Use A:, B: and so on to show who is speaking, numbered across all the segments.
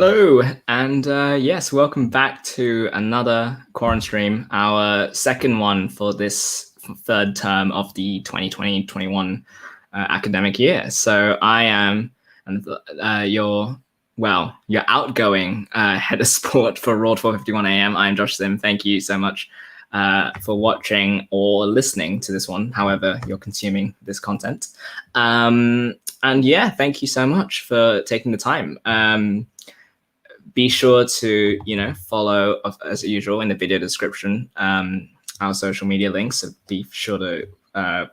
A: Hello, and yes, welcome back to another Quaran-Stream, our second one for this third term of the 2020-21 academic year. So I am your outgoing head of sport for Raw 12:51 AM. I'm Josh Sim. Thank you so much for watching or listening to this one, however you're consuming this content. And yeah, thank you so much for taking the time. Be sure to, follow, as usual, in the video description, our social media links. So be sure to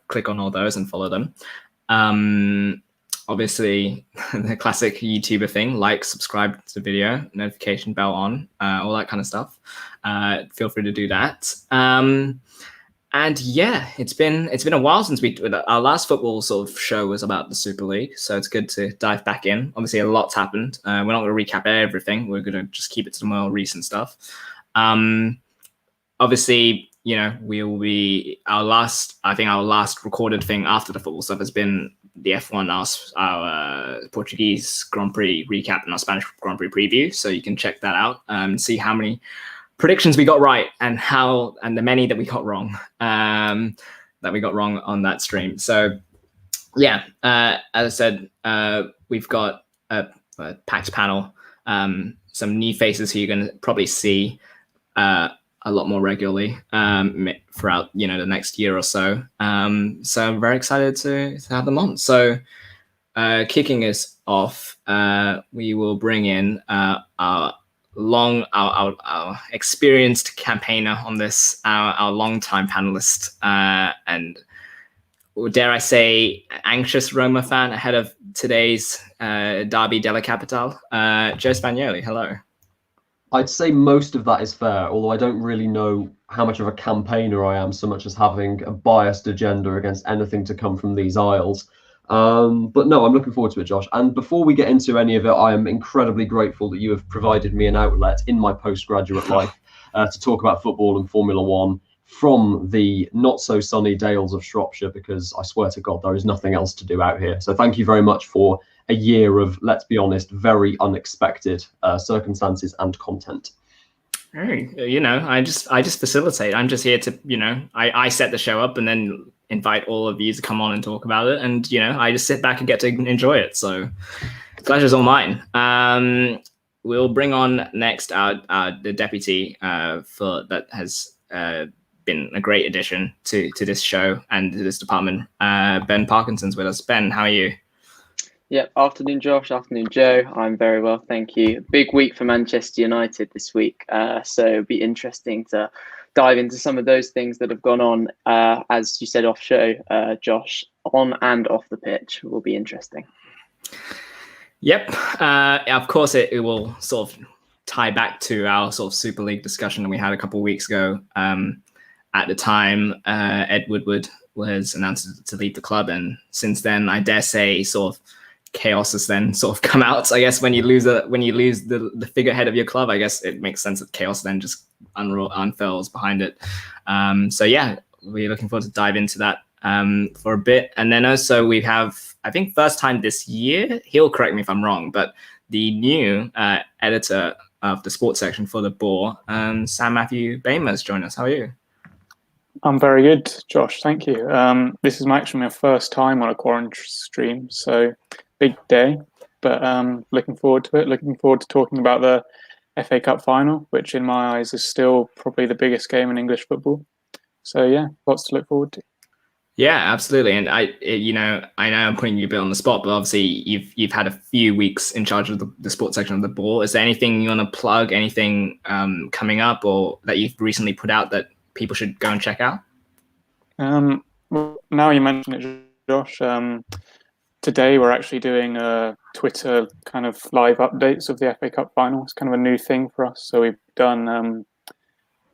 A: click on all those and follow them. Obviously, the classic YouTuber thing, like, subscribe to the video, notification bell on, all that kind of stuff. Feel free to do that. And yeah, it's been a while since our last football sort of show was about the Super League, so it's good to dive back in. Obviously, a lot's happened. We're not going to recap everything. We're going to just keep it to the more recent stuff. Obviously, we'll be our last recorded thing after the football stuff has been the F1, our Portuguese Grand Prix recap and our Spanish Grand Prix preview. So you can check that out and see how many predictions we got right and the many that we got wrong on that stream. So yeah, as I said, we've got a packed panel, some new faces who you're going to probably see a lot more regularly throughout the next year or so. So I'm very excited to have them on. So kicking us off, we will bring in our experienced campaigner on this, our longtime panelist, and dare I say, anxious Roma fan ahead of today's Derby della Capitale, Joe Spagnoli. Hello.
B: I'd say most of that is fair, although I don't really know how much of a campaigner I am, so much as having a biased agenda against anything to come from these aisles. But no, I'm looking forward to it, Josh. And before we get into any of it, I am incredibly grateful that you have provided me an outlet in my postgraduate life to talk about football and Formula One from the not so sunny dales of Shropshire, because I swear to God, there is nothing else to do out here. So thank you very much for a year of, let's be honest, very unexpected circumstances and content.
A: Hey, I just facilitate. I'm just here to, I set the show up and then invite all of you to come on and talk about it. And, I just sit back and get to enjoy it. So pleasure's all mine. We'll bring on next the deputy that has been a great addition to this show and to this department. Ben Parkinson's with us. Ben, how are you?
C: Yeah, afternoon, Josh. Afternoon, Joe. I'm very well, thank you. Big week for Manchester United this week, so it'll be interesting to dive into some of those things that have gone on, as you said off show, Josh, on and off the pitch. Will be interesting.
A: Yep. Of course, it will sort of tie back to our sort of Super League discussion that we had a couple of weeks ago. At the time, Ed Woodward was announced to leave the club, and since then, I dare say, sort of chaos has then sort of come out. I guess when you lose the figurehead of your club, I guess it makes sense that chaos then just unfurls behind it. So yeah, we're looking forward to dive into that for a bit. And then also we have, I think first time this year, he'll correct me if I'm wrong, but the new editor of the sports section for the Boar, Sam Matthew Bamer, has joined us. How are you?
D: I'm very good, Josh. Thank you. This is actually my first time on a Quaran-Stream, so big day, but looking forward to it. Looking forward to talking about the FA Cup final, which in my eyes is still probably the biggest game in English football. So yeah, lots to look forward to.
A: Yeah, absolutely. And I know I'm putting you a bit on the spot, but obviously you've had a few weeks in charge of the sports section of the Ball. Is there anything you want to plug? Anything coming up or that you've recently put out that people should go and check out?
D: Well, now you mention it, Josh. Today we're actually doing Twitter kind of live updates of the FA Cup final. It's kind of a new thing for us. So we've done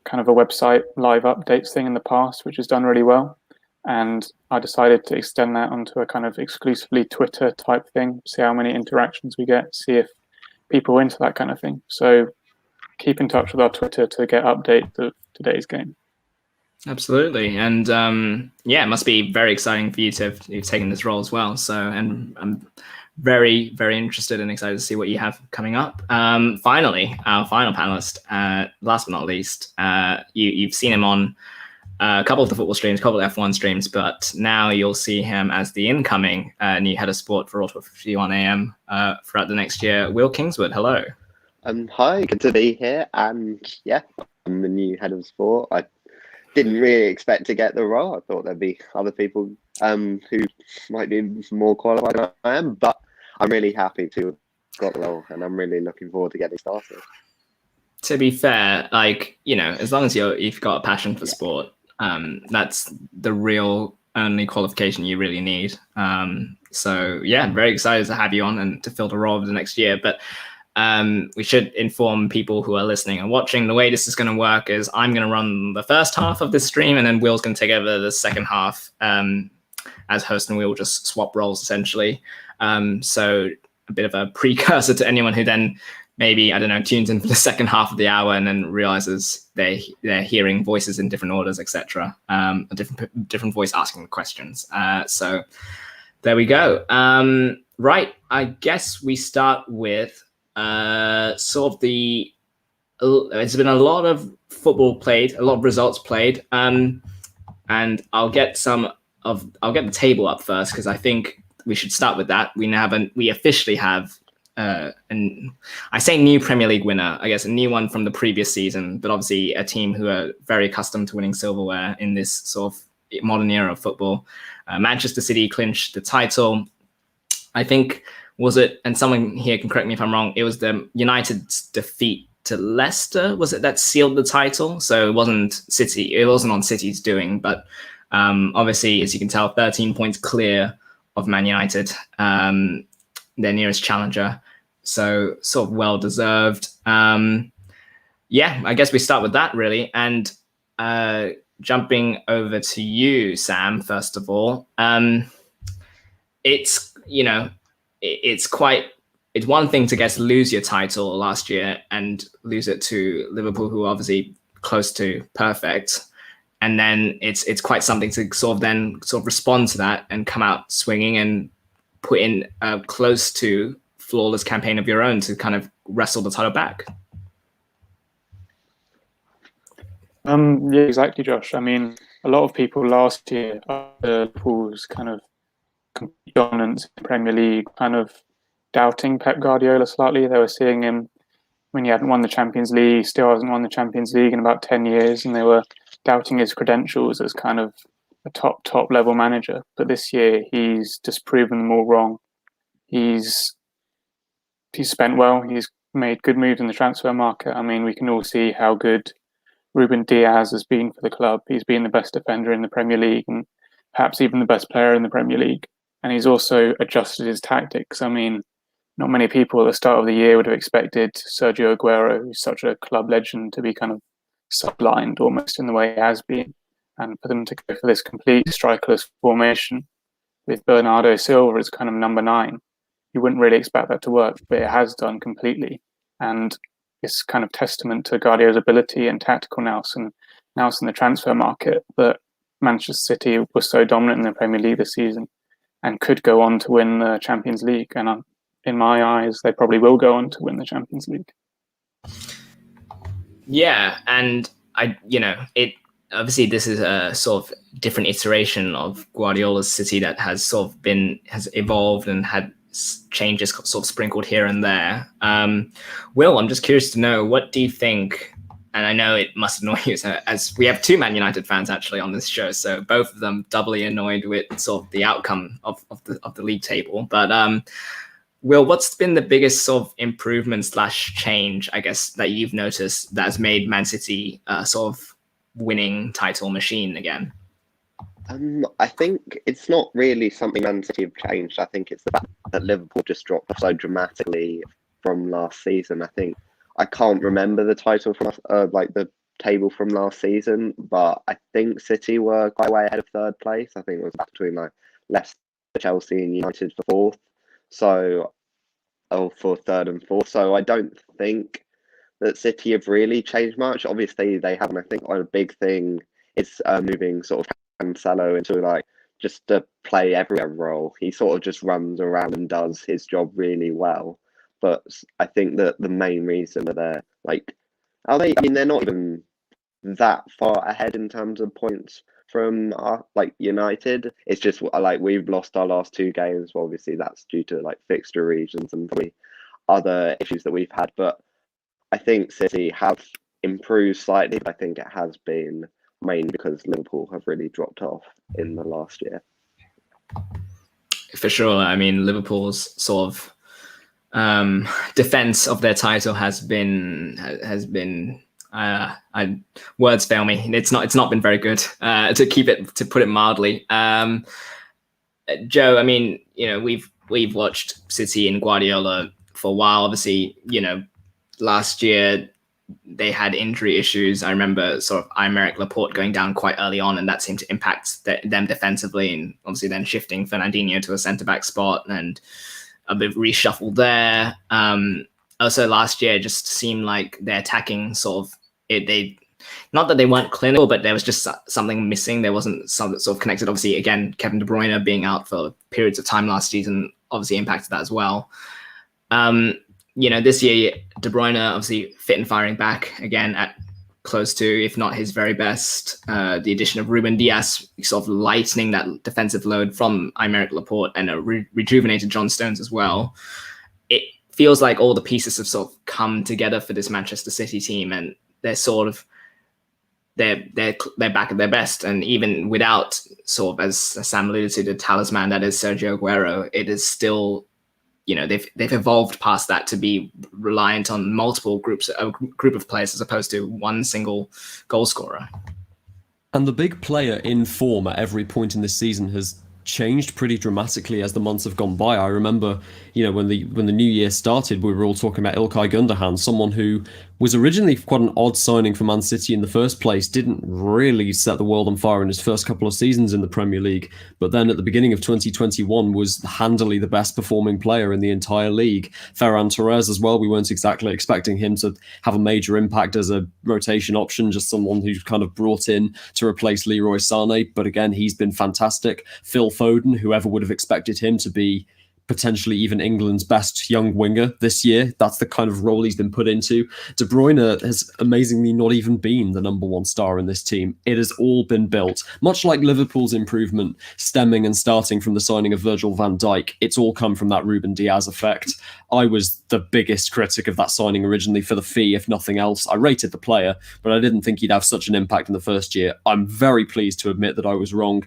D: kind of a website live updates thing in the past, which has done really well. And I decided to extend that onto a kind of exclusively Twitter type thing, see how many interactions we get, see if people are into that kind of thing. So keep in touch with our Twitter to get updates of today's game.
A: Absolutely. And yeah, it must be very exciting for you to have taken this role as well. So, and I'm very, very interested and excited to see what you have coming up. Finally, our final panelist, last but not least, you've seen him on a couple of the football streams, a couple of F1 streams, but now you'll see him as the incoming new head of sport for Auto 51 AM throughout the next year. Will Kingswood, hello.
E: Hi, good to be here. And yeah, I'm the new head of sport. I didn't really expect to get the role. I thought there'd be other people who might be more qualified than I am, but I'm really happy to have got the role, and I'm really looking forward to getting started. To
A: be fair, like, you know, as long as you've got a passion for sport, that's the real only qualification you really need. So yeah, I'm very excited to have you on and to fill the role of the next year. But we should inform people who are listening and watching, the way this is going to work is I'm going to run the first half of this stream, and then Will's going to take over the second half as host, and we'll just swap roles essentially. So a bit of a precursor to anyone who then maybe, I don't know, tunes in for the second half of the hour and then realizes they're hearing voices in different orders, etc. A different voice asking the questions. So there we go. Right, I guess we start with sort of it's been a lot of football played, a lot of results played, and I'll get the table up first because I think we should start with that. We officially have and I say new Premier League winner, I guess a new one from the previous season, but obviously a team who are very accustomed to winning silverware in this sort of modern era of football. Manchester City clinched the title. I think, was it, and someone here can correct me if I'm wrong, it was the United's defeat to Leicester, was it, that sealed the title? So it wasn't City, it wasn't on City's doing, but obviously, as you can tell, 13 points clear of Man United, their nearest challenger. So sort of well-deserved. Yeah, I guess we start with that really. And jumping over to you, Sam, first of all, it's, you know, it's one thing to guess lose your title last year and lose it to Liverpool, who are obviously close to perfect. And then it's quite something to sort of respond to that and come out swinging and put in a close to flawless campaign of your own to kind of wrestle the title back.
D: Yeah, exactly, Josh. I mean, a lot of people last year, after Liverpool's kind of complete dominance in the Premier League, kind of doubting Pep Guardiola slightly. They were seeing him when he hadn't won the Champions League, still hasn't won the Champions League in about 10 years, and they were doubting his credentials as kind of a top level manager. But this year, he's just proven them all wrong. He's spent well. He's made good moves in the transfer market. I mean, we can all see how good Ruben Diaz has been for the club. He's been the best defender in the Premier League and perhaps even the best player in the Premier League. And he's also adjusted his tactics. I mean, not many people at the start of the year would have expected Sergio Aguero, who's such a club legend, to be kind of sidelined almost in the way he has been. And for them to go for this complete strikerless formation with Bernardo Silva as kind of number 9, you wouldn't really expect that to work, but it has done completely. And it's kind of testament to Guardiola's ability and tactical nous in the transfer market that Manchester City was so dominant in the Premier League this season and could go on to win the Champions League. And in my eyes, they probably will go on to win the Champions League.
A: Yeah, and obviously this is a sort of different iteration of Guardiola's City that has evolved and had changes sort of sprinkled here and there. Will, I'm just curious to know, what do you think? And I know it must annoy you, as we have 2 Man United fans actually on this show, so both of them doubly annoyed with sort of the outcome of the league table. But Will, what's been the biggest sort of improvement / change, I guess, that you've noticed that has made Man City sort of winning title machine again?
E: I think it's not really something Man City have changed. I think it's the fact that Liverpool just dropped off so dramatically from last season. I think I can't remember the title from the table from last season, but I think City were quite way ahead of 3rd place. I think it was between Leicester, Chelsea, and United for 4th. So, for 3rd and 4th. So I don't think that City have really changed much. Obviously, they haven't. I think a big thing is moving sort of Cancelo into just a play everywhere role. He sort of just runs around and does his job really well. But I think that the main reason that they're like, are they? I mean, they're not even that far ahead in terms of points from like United. It's just like we've lost our last 2 games. Well, obviously that's due to like fixture regions and probably other issues that we've had. But I think City have improved slightly. But I think it has been mainly because Liverpool have really dropped off in the last year.
A: For sure. I mean, Liverpool's sort of defense of their title has been words fail me. It's not been very good, to put it mildly. Joe, I mean, we've watched City and Guardiola for a while. Obviously, last year they had injury issues. I remember sort of Aymeric Laporte going down quite early on, and that seemed to impact them defensively, and obviously then shifting Fernandinho to a centre-back spot and a bit of reshuffle there. Also last year, it just seemed like their attacking sort of, not that they weren't clinical, but there was just something missing. There wasn't something sort of connected. Obviously, again, Kevin De Bruyne being out for periods of time last season obviously impacted that as well. This year, De Bruyne obviously fit and firing back again at close to, if not his very best. The addition of Ruben Dias sort of lightening that defensive load from Aymeric Laporte and a rejuvenated John Stones as well. It feels like all the pieces have sort of come together for this Manchester City team, and they're sort of they're back at their best. And even without sort of, as Sam alluded to, the talisman that is Sergio Aguero, it is still, they've evolved past that to be reliant on multiple group of players as opposed to one single goal scorer.
B: And the big player in form at every point in this season has changed pretty dramatically as the months have gone by. I remember, when the new year started, we were all talking about Ilkay Gundogan, someone who was originally quite an odd signing for Man City in the first place, didn't really set the world on fire in his first couple of seasons in the Premier League, but then at the beginning of 2021 was handily the best performing player in the entire league. Ferran Torres as well, we weren't exactly expecting him to have a major impact as a rotation option, just someone who's kind of brought in to replace Leroy Sané, but again, he's been fantastic. Phil Foden, whoever would have expected him to be potentially even England's best young winger this year. That's the kind of role he's been put into. De Bruyne has amazingly not even been the number one star in this team. It has all been built, much like Liverpool's improvement, stemming and starting from the signing of Virgil van Dijk. It's all come from that Ruben Dias effect. I was the biggest critic of that signing originally for the fee, if nothing else. I rated the player, but I didn't think he'd have such an impact in the first year. I'm very pleased to admit that I was wrong.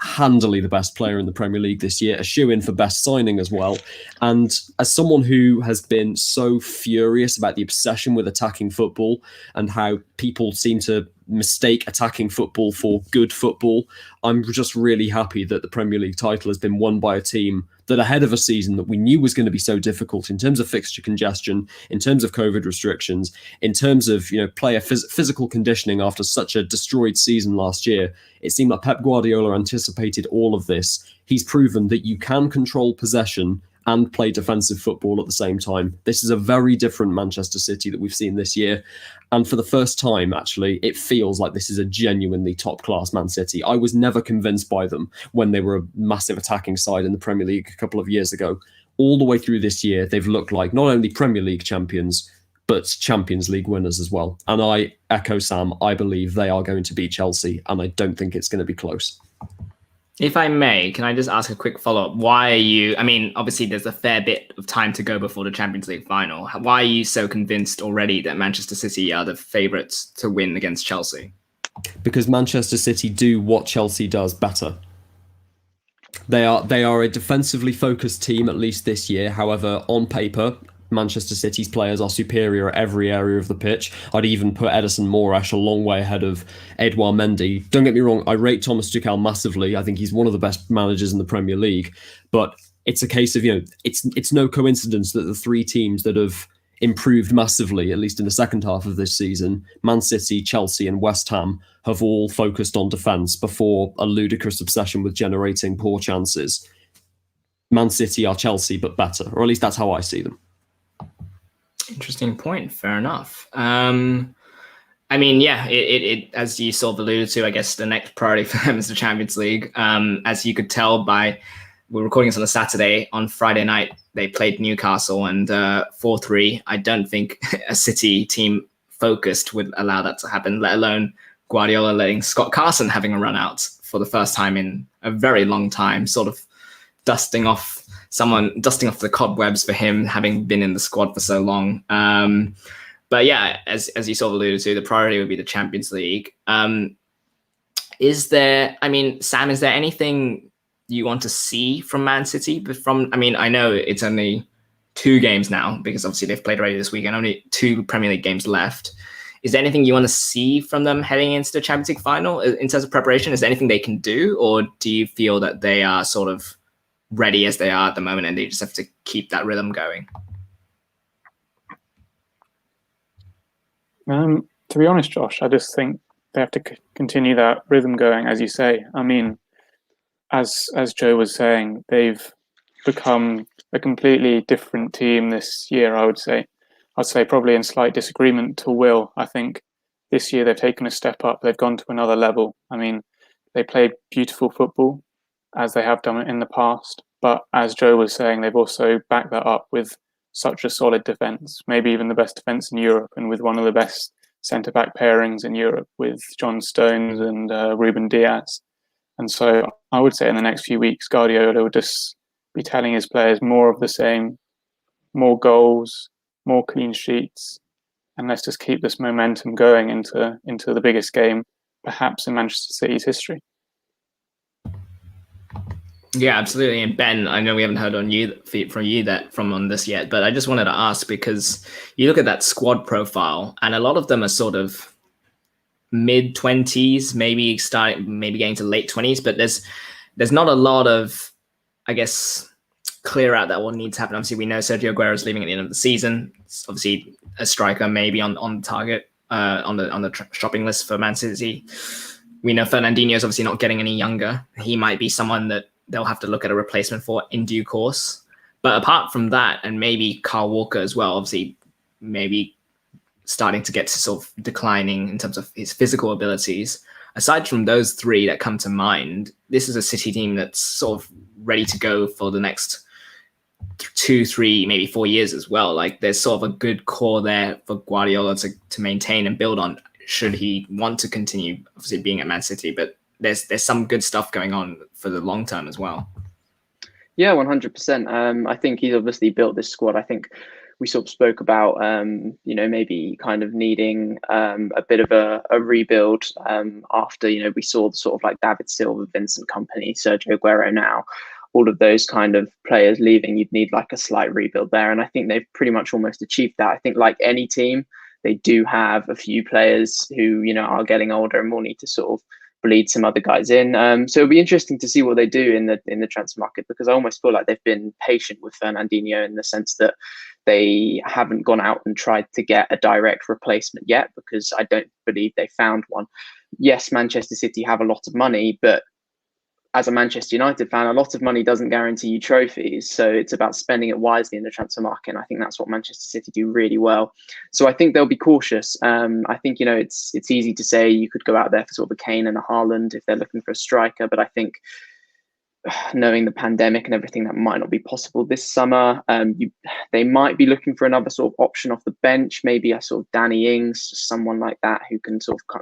B: Handily the best player in the Premier League this year, a shoe-in for best signing as well. And as someone who has been so furious about the obsession with attacking football and how people seem to mistake attacking football for good football, I'm just really happy that the Premier League title has been won by a team that ahead of a season that we knew was going to be so difficult in terms of fixture congestion, in terms of COVID restrictions, in terms of player physical conditioning after such a destroyed season last year. It seemed like Pep Guardiola anticipated all of this. He's proven that you can control possession and play defensive football at the same time. This is a very different Manchester City that we've seen this year. And for the first time, actually, it feels like this is a genuinely top-class Man City. I was never convinced by them when they were a massive attacking side in the Premier League a couple of years ago. All the way through this year, they've looked like not only Premier League champions, but Champions League winners as well. And I echo Sam, I believe they are going to beat Chelsea, and I don't think it's going to be close.
A: If I may, can I just ask a quick follow-up? Why are you, obviously there's a fair bit of time to go before the Champions League final. Why are you so convinced already that Manchester City are the favourites to win against Chelsea?
B: Because Manchester City do what Chelsea does better. They are a defensively focused team, at least this year. However, on paper, Manchester City's players are superior at every area of the pitch. I'd even put Edison Moraes a long way ahead of Edouard Mendy. Don't get me wrong, I rate Thomas Tuchel massively. I think he's one of the best managers in the Premier League. But it's a case of, it's no coincidence that the three teams that have improved massively, at least in the second half of this season, Man City, Chelsea and West Ham, have all focused on defence before a ludicrous obsession with generating poor chances. Man City are Chelsea, but better, or at least that's how I see them.
A: Interesting point. Fair enough. I mean, yeah, it as you sort of alluded to, I guess the next priority for them is the Champions League. As you could tell by, we're recording this on a Saturday. On Friday night, they played Newcastle and 4-3. I don't think a City team focused would allow that to happen, let alone Guardiola letting Scott Carson having a run out for the first time in a very long time, sort of dusting off the cobwebs for him having been in the squad for so long. But yeah, as you sort of alluded to, the priority would be the Champions League. Is there anything you want to see from Man City? I know it's only 2 games now because obviously they've played already this weekend, only 2 Premier League games left. Is there anything you want to see from them heading into the Champions League final in terms of preparation? Is there anything they can do, or do you feel that they are sort of ready as they are at the moment and they just have to keep that rhythm going?
D: To be honest, Josh, I just think they have to continue that rhythm going, as you say. I mean, as Joe was saying, they've become a completely different team this year, I would say. I'd say probably in slight disagreement to Will. I think this year they've taken a step up. They've gone to another level. I mean, they played beautiful football, as they have done in the past. But as Joe was saying, they've also backed that up with such a solid defence, maybe even the best defence in Europe, and with one of the best centre-back pairings in Europe with John Stones and Ruben Diaz. And so I would say in the next few weeks, Guardiola would just be telling his players more of the same, more goals, more clean sheets, and let's just keep this momentum going into the biggest game, perhaps in Manchester City's history.
A: Yeah, absolutely. And Ben, I know we haven't heard from on this yet, but I just wanted to ask, because you look at that squad profile and a lot of them are sort of mid-20s, maybe getting to late 20s, but there's not a lot of, I guess, clear out that will need to happen. Obviously, we know Sergio Aguero is leaving at the end of the season. It's obviously a striker maybe on target, on the shopping list for Man City. We know Fernandinho is obviously not getting any younger. He might be someone that they'll have to look at a replacement for in due course. But apart from that, and maybe Kyle Walker as well, obviously maybe starting to get to sort of declining in terms of his physical abilities. Aside from those 3 that come to mind, this is a City team that's sort of ready to go for the next 2, 3, maybe 4 years as well. Like there's sort of a good core there for Guardiola to maintain and build on, should he want to continue obviously being at Man City. But there's some good stuff going on for the long term as well.
C: Yeah, 100%. I think he's obviously built this squad. I think we sort of spoke about, maybe kind of needing a bit of a rebuild after, we saw the sort of like David Silva, Vincent Kompany, Sergio Aguero now, all of those kind of players leaving. You'd need like a slight rebuild there. And I think they've pretty much almost achieved that. I think like any team, they do have a few players who, are getting older and will need to sort of bleed some other guys in. So it'll be interesting to see what they do in the transfer market, because I almost feel like they've been patient with Fernandinho in the sense that they haven't gone out and tried to get a direct replacement yet, because I don't believe they found one. Yes, Manchester City have a lot of money, but as a Manchester United fan, a lot of money doesn't guarantee you trophies. So it's about spending it wisely in the transfer market. And I think that's what Manchester City do really well. So I think they'll be cautious. I think, it's easy to say you could go out there for sort of a Kane and a Haaland if they're looking for a striker. But I think knowing the pandemic and everything, that might not be possible this summer. They might be looking for another sort of option off the bench, maybe a sort of Danny Ings, someone like that who can sort of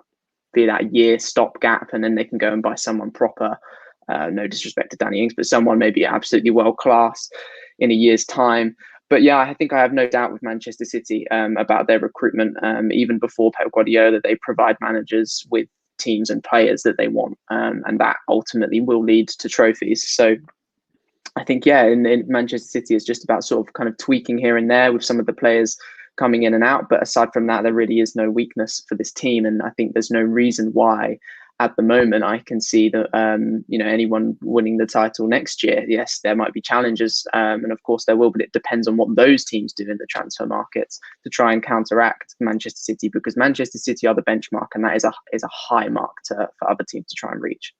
C: be that year stopgap, and then they can go and buy someone proper. No disrespect to Danny Ings, but someone maybe absolutely world class in a year's time. But yeah, I think I have no doubt with Manchester City about their recruitment. Even before Pep Guardiola, they provide managers with teams and players that they want, and that ultimately will lead to trophies. So I think, in Manchester City, it's just about sort of kind of tweaking here and there with some of the players coming in and out. But aside from that, there really is no weakness for this team, and I think there's no reason why at the moment I can see that anyone winning the title next year. Yes, there might be challenges, and of course there will, but it depends on what those teams do in the transfer markets to try and counteract Manchester City, because Manchester City are the benchmark, and that is a high mark for other teams to try and reach.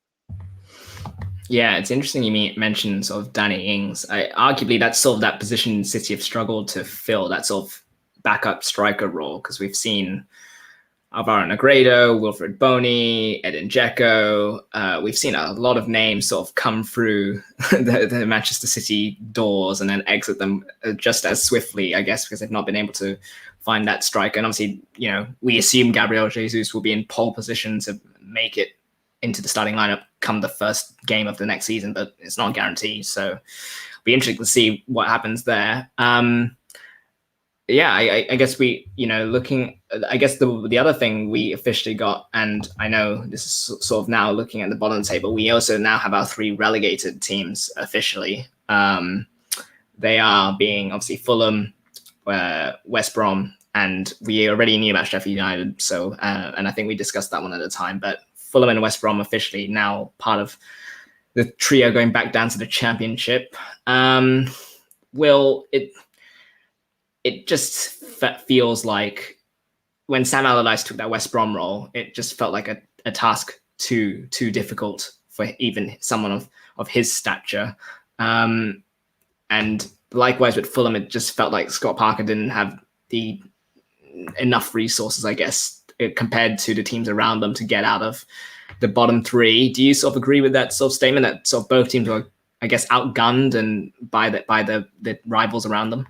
A: Yeah, it's interesting you mentioned sort of Danny Ings. Arguably that's sort of that position City have struggled to fill, that sort of backup striker role, because we've seen Alvaro Negredo, Wilfred Boney, Edin Dzeko. We've seen a lot of names sort of come through the Manchester City doors and then exit them just as swiftly, I guess, because they've not been able to find that striker. And obviously, we assume Gabriel Jesus will be in pole position to make it into the starting lineup come the first game of the next season, but it's not guaranteed. So it'll be interesting to see what happens there. I guess the other thing we officially got, and I know this is sort of now looking at the bottom of the table, we also now have our 3 relegated teams officially. They are being obviously Fulham, West Brom, and we already knew about Sheffield United. So, and I think we discussed that one at the time, but Fulham and West Brom officially now part of the trio going back down to the Championship. It just feels like when Sam Allardyce took that West Brom role, it just felt like a task too difficult for even someone of his stature. And likewise with Fulham, it just felt like Scott Parker didn't have enough resources, I guess, compared to the teams around them to get out of the bottom 3. Do you sort of agree with that sort of statement that sort of both teams were, I guess, outgunned and by the rivals around them?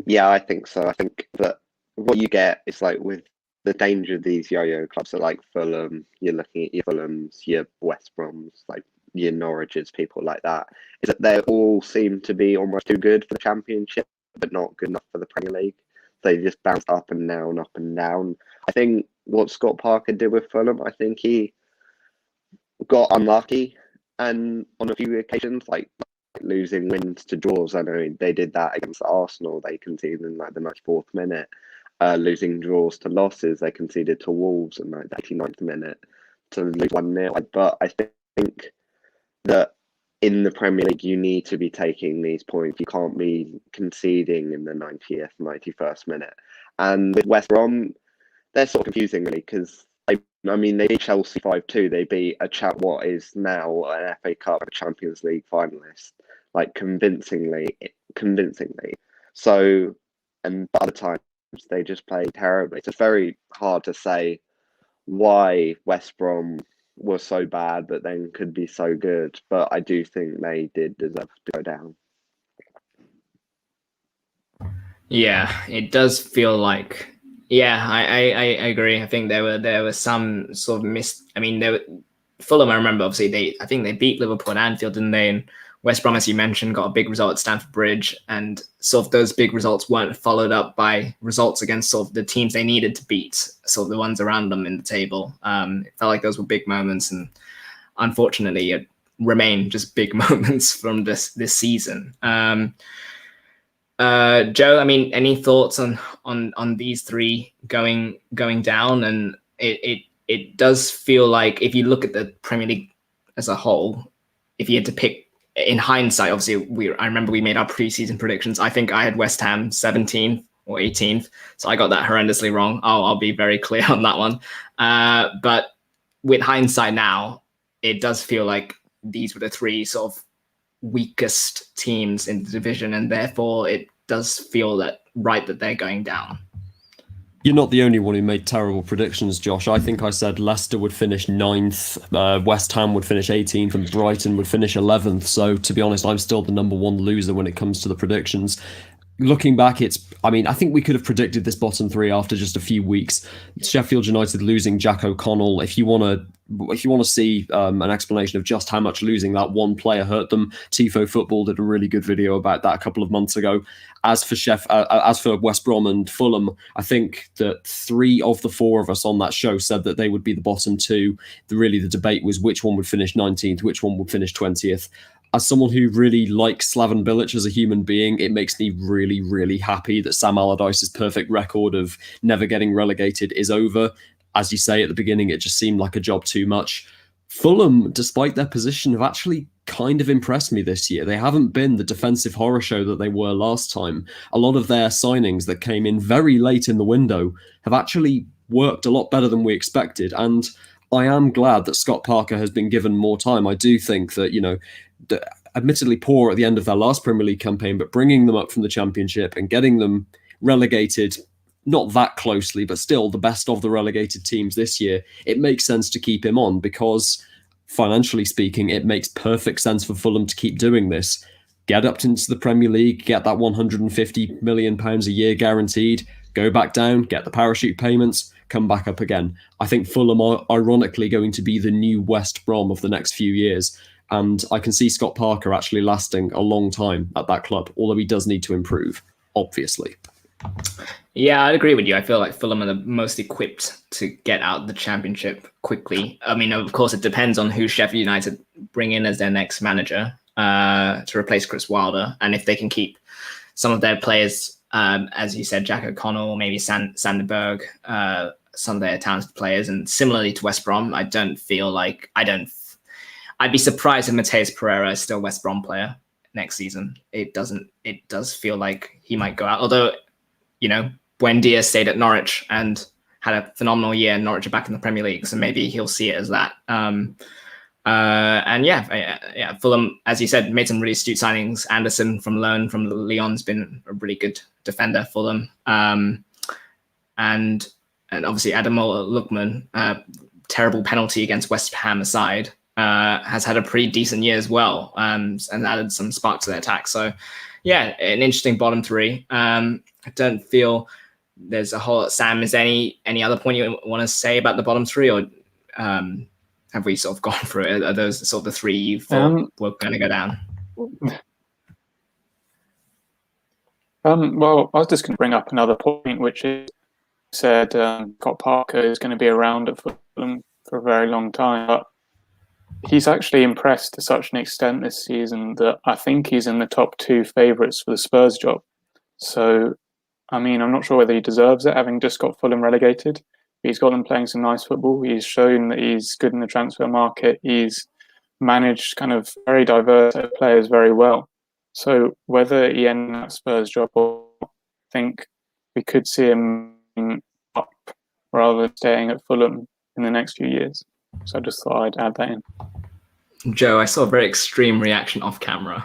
E: Yeah, I think so. I think that what you get is like with the danger of these yo-yo clubs, so like Fulham, you're looking at your Fulhams, your West Broms, like your Norwiches, people like that, is that they all seem to be almost too good for the Championship, but not good enough for the Premier League. They just bounce up and down, up and down. I think what Scott Parker did with Fulham, I think he got unlucky and on a few occasions, like losing wins to draws. I know they did that against Arsenal. They conceded in like the 94th minute. Losing draws to losses. They conceded to Wolves in like the 89th minute to lose 1-0. But I think that in the Premier League, you need to be taking these points. You can't be conceding in the 90th, 91st minute. And with West Brom, they're sort of confusing really because they beat Chelsea 5-2. They beat what is now an FA Cup and a Champions League finalist, like convincingly. So, and other times they just play terribly. So it's very hard to say why West Brom were so bad but then could be so good. But I do think they did deserve to go down.
A: Yeah, it does feel like. Yeah, I agree. I think there were some sort of Fulham, I remember, obviously, I think they beat Liverpool at Anfield, didn't they? And West Brom, as you mentioned, got a big result at Stamford Bridge. And sort of those big results weren't followed up by results against sort of the teams they needed to beat, sort of the ones around them in the table. It felt like those were big moments. And unfortunately, it remained just big moments from this season. Joe, any thoughts on these 3 going down? And it does feel like if you look at the Premier League as a whole, if you had to pick in hindsight, obviously I remember we made our preseason predictions. I think I had West Ham 17th or 18th, so I got that horrendously wrong. I'll be very clear on that one. But with hindsight now, it does feel like these were the 3 sort of weakest teams in the division, and therefore it does feel that they're going down.
B: You're not the only one who made terrible predictions, Josh. I think I said Leicester would finish 9th, West Ham would finish 18th, and Brighton would finish 11th. So, to be honest, I'm still the number 1 loser when it comes to the predictions. Looking back, I think we could have predicted this bottom 3 after just a few weeks. Sheffield United losing Jack O'Connell. If you want to see an explanation of just how much losing that one player hurt them, Tifo Football did a really good video about that a couple of months ago. As for West Brom and Fulham, I think that 3 of the 4 of us on that show said that they would be the bottom 2. The debate was which one would finish 19th, which one would finish 20th. As someone who really likes Slaven Bilic as a human being, it makes me really, really happy that Sam Allardyce's perfect record of never getting relegated is over. As you say at the beginning, it just seemed like a job too much. Fulham, despite their position, have actually kind of impressed me this year. They haven't been the defensive horror show that they were last time. A lot of their signings that came in very late in the window have actually worked a lot better than we expected. And I am glad that Scott Parker has been given more time. I do think that, admittedly poor at the end of their last Premier League campaign, but bringing them up from the Championship and getting them relegated not that closely, but still the best of the relegated teams this year, it makes sense to keep him on because financially speaking, it makes perfect sense for Fulham to keep doing this. Get up into the Premier League, get that £150 million a year guaranteed, go back down, get the parachute payments, come back up again. I think Fulham are ironically going to be the new West Brom of the next few years. And I can see Scott Parker actually lasting a long time at that club, although he does need to improve, obviously.
A: Yeah, I'd agree with you. I feel like Fulham are the most equipped to get out the Championship quickly. I mean, of course, it depends on who Sheffield United bring in as their next manager to replace Chris Wilder. And if they can keep some of their players, as you said, Jack O'Connell, maybe Sanderberg, some of their talented players. And similarly to West Brom, I'd be surprised if Mateus Pereira is still a West Brom player next season. It does feel like he might go out. Although, Buendia stayed at Norwich and had a phenomenal year. Norwich are back in the Premier League, so maybe he'll see it as that. Fulham, as you said, made some really astute signings. Anderson from loan from Lyon's been a really good defender for them. And obviously Ademola Lookman, terrible penalty against West Ham aside, has had a pretty decent year as well, and added some spark to their attack. So, yeah, an interesting bottom three. I don't feel there's a whole lot. Sam, is there any other point you want to say about the bottom three, or have we sort of gone through it? Are those sort of the three you thought were going to go down?
D: Well, I was just going to bring up another point, which is said Scott Parker is going to be around at Fulham for a very long time, but he's actually impressed to such an extent this season that I think he's in the top 2 favourites for the Spurs job. So, I mean, I'm not sure whether he deserves it, having just got Fulham relegated. He's got them playing some nice football. He's shown that he's good in the transfer market. He's managed kind of very diverse players very well. So whether he ends that Spurs job or I think we could see him up rather than staying at Fulham in the next few years. So I just thought I'd add that in.
A: Joe, I saw a very extreme reaction off camera.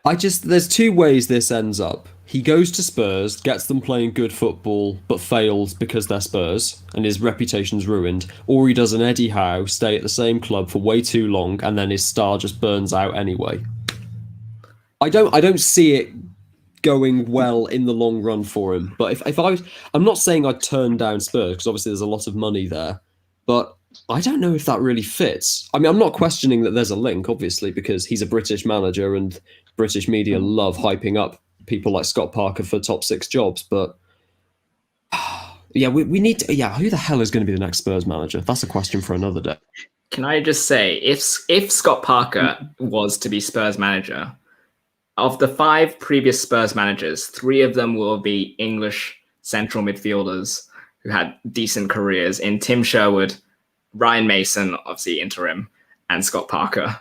B: There's 2 ways this ends up. He goes to Spurs, gets them playing good football, but fails because they're Spurs, and his reputation's ruined. Or he does an Eddie Howe, stay at the same club for way too long, and then his star just burns out anyway. I don't see it going well in the long run for him. But if I was, I'm not saying I'd turn down Spurs, because obviously there's a lot of money there, but I don't know if that really fits. I mean, I'm not questioning that there's a link, obviously, because he's a British manager and British media love hyping up people like Scott Parker for top 6 jobs. But yeah, we need to. Yeah, who the hell is going to be the next Spurs manager? That's a question for another day.
A: Can I just say, if Scott Parker was to be Spurs manager, of the 5 previous Spurs managers, 3 of them will be English central midfielders who had decent careers in Tim Sherwood, Ryan Mason, obviously interim, and Scott Parker,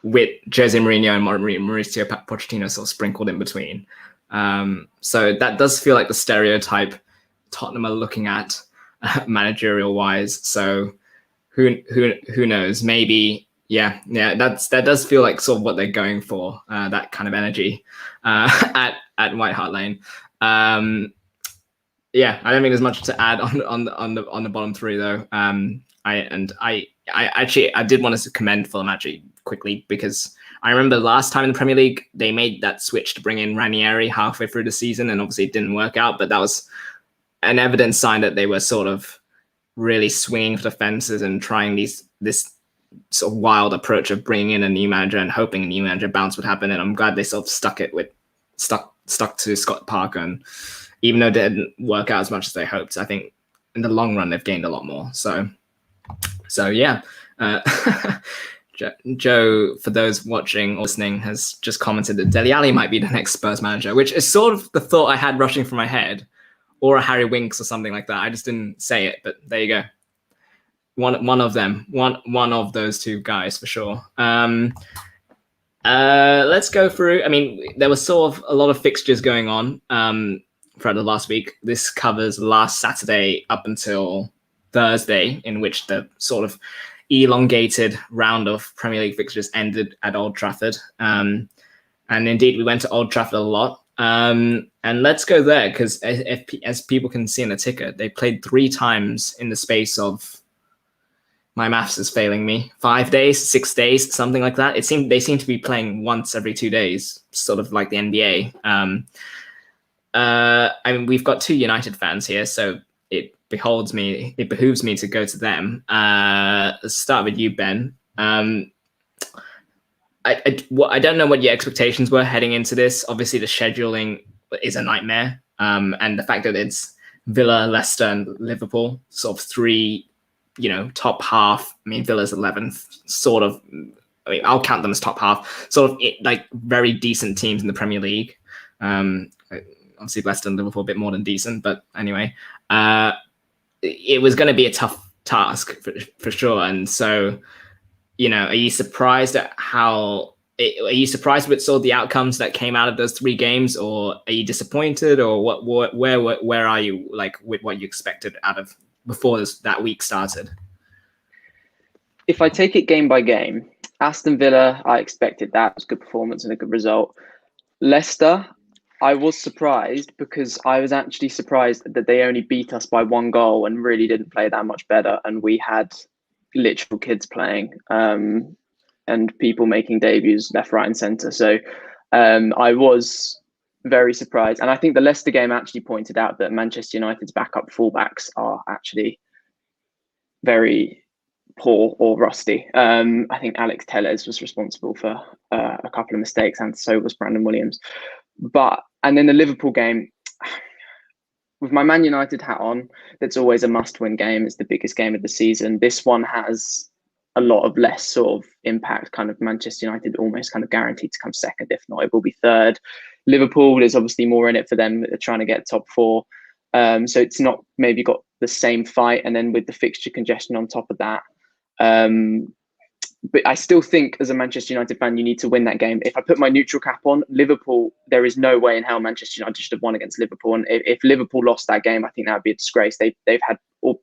A: with Jose Mourinho and Mauricio Pochettino sort of sprinkled in between. So that does feel like the stereotype Tottenham are looking at managerial wise. So who knows? Maybe that does feel like sort of what they're going for. That kind of energy at White Hart Lane. Yeah, I don't think there's much to add on the bottom 3 though. I did want to commend Fulham actually quickly, because I remember last time in the Premier League they made that switch to bring in Ranieri halfway through the season, and obviously it didn't work out. But that was an evident sign that they were sort of really swinging for the fences and trying this sort of wild approach of bringing in a new manager and hoping a new manager bounce would happen. And I'm glad they sort of stuck to Scott Parker, and even though it didn't work out as much as they hoped, I think in the long run they've gained a lot more. So yeah. Joe, for those watching or listening, has just commented that Dele Alli might be the next Spurs manager, which is sort of the thought I had rushing through my head, or a Harry Winks or something like that. I just didn't say it, but there you go. One of them, one of those 2 guys for sure. Let's go through. I mean, there was sort of a lot of fixtures going on throughout the last week. This covers last Saturday up until Thursday, in which the sort of elongated round of Premier League fixtures ended at Old Trafford. And indeed, we went to Old Trafford a lot. And And let's go there because as people can see in the ticker, they played 3 times in the space of, my maths is failing me, 5 days, 6 days, something like that. They seem to be playing once every 2 days, sort of like the NBA. I mean, we've got 2 United fans here, so it behooves me to go to them. Let's start with you, Ben. I don't know what your expectations were heading into this. Obviously, the scheduling is a nightmare, and the fact that it's Villa, Leicester, and Liverpool, sort of 3, top half. I mean, Villa's 11th, sort of. I mean, I'll count them as top half, sort of like very decent teams in the Premier League. Obviously, Leicester and Liverpool a bit more than decent, but anyway, it was going to be a tough task for sure. And so, are you surprised at are you surprised with sort of the outcomes that came out of those 3 games, or are you disappointed, or where are you like with what you expected out of before that week started?
C: If I take it game by game, Aston Villa, I expected that. It was a good performance and a good result. Leicester, I was surprised because I was actually surprised that they only beat us by 1 goal and really didn't play that much better. And we had literal kids playing and people making debuts left, right, and centre. So I was very surprised. And I think the Leicester game actually pointed out that Manchester United's backup fullbacks are actually very poor or rusty. I think Alex Telles was responsible for a couple of mistakes, and so was Brandon Williams. And then the Liverpool game, with my Man United hat on, that's always a must-win game. It's the biggest game of the season. This one has a lot of less sort of impact. Kind of Manchester United almost kind of guaranteed to come second. If not, it will be third. Liverpool, there's obviously more in it for them. They're trying to get top 4. So it's not maybe got the same fight. And then with the fixture congestion on top of that. But I still think as a Manchester United fan, you need to win that game. If I put my neutral cap on, Liverpool, there is no way in hell Manchester United should have won against Liverpool. And if Liverpool lost that game, I think that would be a disgrace. They've had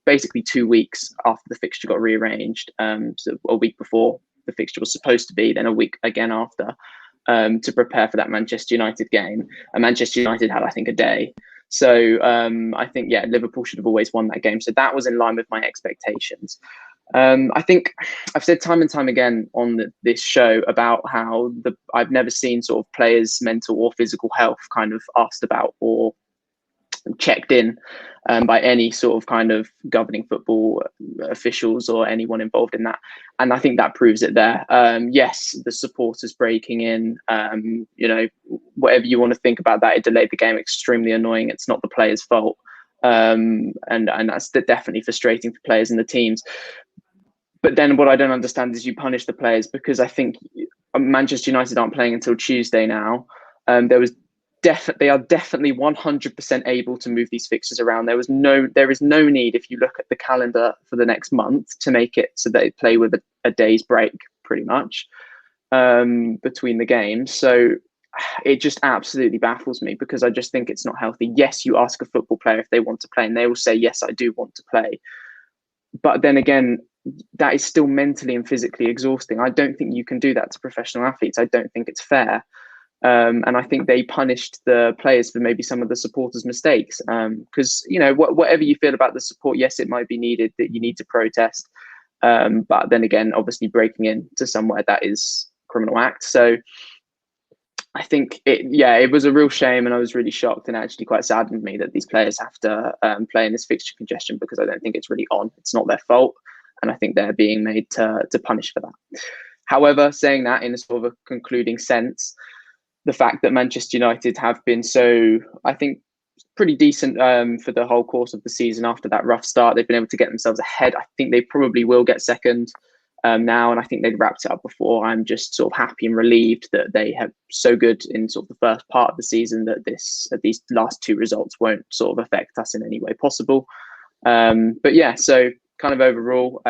C: basically 2 weeks after the fixture got rearranged. So a week before the fixture was supposed to be, then a week again after, to prepare for that Manchester United game. And Manchester United had, I think, a day. So I think, Liverpool should have always won that game. So that was in line with my expectations. I think I've said time and time again on this show about how I've never seen sort of players' mental or physical health kind of asked about or checked in by any sort of kind of governing football officials or anyone involved in that. And I think that proves it there. Yes, the supporters breaking in, whatever you want to think about that, it delayed the game, extremely annoying. It's not the players' fault. And that's definitely frustrating for players and the teams. But then what I don't understand is you punish the players, because I think Manchester United aren't playing until Tuesday now. They are definitely 100% able to move these fixtures around. There is no need, if you look at the calendar for the next month, to make it so they play with a day's break pretty much between the games. So it just absolutely baffles me, because I just think it's not healthy. Yes, you ask a football player if they want to play and they will say, yes, I do want to play. But then again, that is still mentally and physically exhausting. I don't think you can do that to professional athletes. I don't think it's fair. And I think they punished the players for maybe some of the supporters' mistakes. Because, whatever you feel about the support, yes, it might be needed, that you need to protest. But then again, obviously breaking into somewhere, that is a criminal act. So I think it was a real shame, and I was really shocked, and actually quite saddened me that these players have to play in this fixture congestion, because I don't think it's really on. It's not their fault, and I think they're being made to punish for that. However, saying that in a sort of a concluding sense, the fact that Manchester United have been so, I think, pretty decent for the whole course of the season after that rough start, they've been able to get themselves ahead. I think they probably will get second now, and I think they'd wrapped it up before. I'm just sort of happy and relieved that they have so good in sort of the first part of the season that these last 2 results won't sort of affect us in any way possible. But yeah, so kind of overall,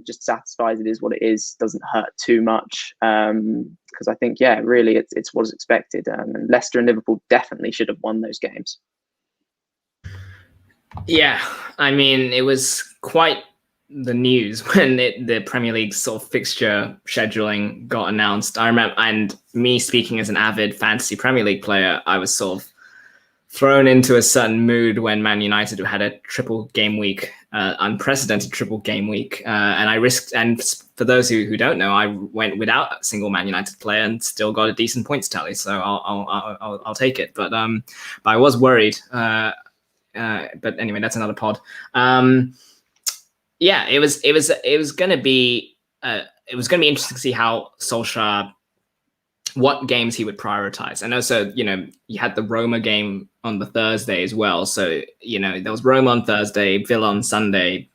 C: just satisfied it is what it is. Doesn't hurt too much, because I think, really it's what is expected. And Leicester and Liverpool definitely should have won those games.
A: Yeah, I mean, it was quite the news when the Premier League sort of fixture scheduling got announced. I remember, and me speaking as an avid fantasy Premier League player, I was sort of thrown into a certain mood when Man United had a triple game week, unprecedented triple game week, and I risked. And for those who don't know, I went without a single Man United player and still got a decent points tally. So I'll take it. But I was worried. But anyway, that's another pod. Yeah, it was going to be interesting to see how Solskjaer, what games he would prioritize. And also, you had the Roma game on the Thursday as well. So, there was Roma on Thursday, Villa on Sunday,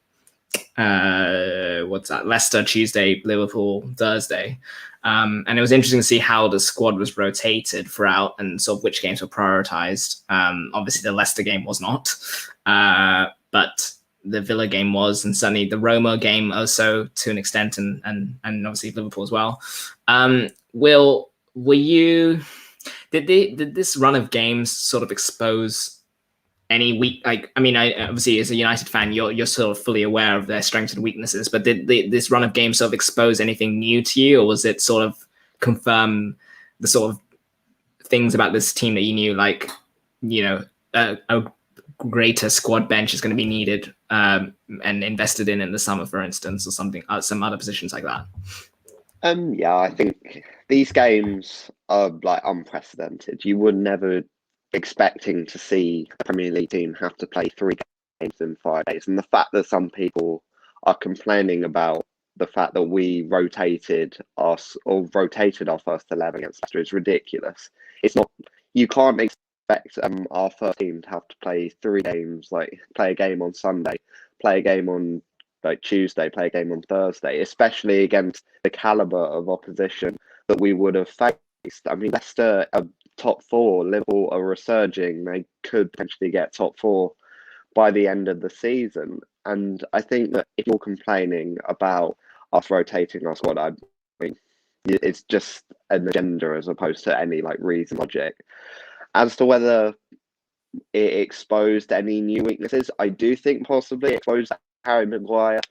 A: Leicester Tuesday, Liverpool Thursday. And it was interesting to see how the squad was rotated throughout and sort of which games were prioritized. Obviously, the Leicester game was not, but the Villa game was, and certainly the Roma game also to an extent, and obviously Liverpool as well. Did this run of games sort of expose any weak? Obviously as a United fan, you're sort of fully aware of their strengths and weaknesses, but did this run of games sort of expose anything new to you, or was it sort of confirm the sort of things about this team that you knew, like a greater squad bench is going to be needed and invested in the summer, for instance, or something, some other positions like that?
E: Yeah, I think these games are like unprecedented. You would never expecting to see a Premier League team have to play 3 games in 5 days. And the fact that some people are complaining about the fact that we rotated our first 11 against Leicester is ridiculous. It's not, you can't expect our first team to have to play 3 games, like play a game on Sunday, play a game on Tuesday, play a game on Thursday, especially against the caliber of opposition that we would have faced. I mean, Leicester are top 4, Liverpool are resurging. They could potentially get top 4 by the end of the season. And I think that if you're complaining about us rotating our squad, I mean, it's just an agenda as opposed to any reason, logic. As to whether it exposed any new weaknesses, I do think possibly it exposed Harry Maguire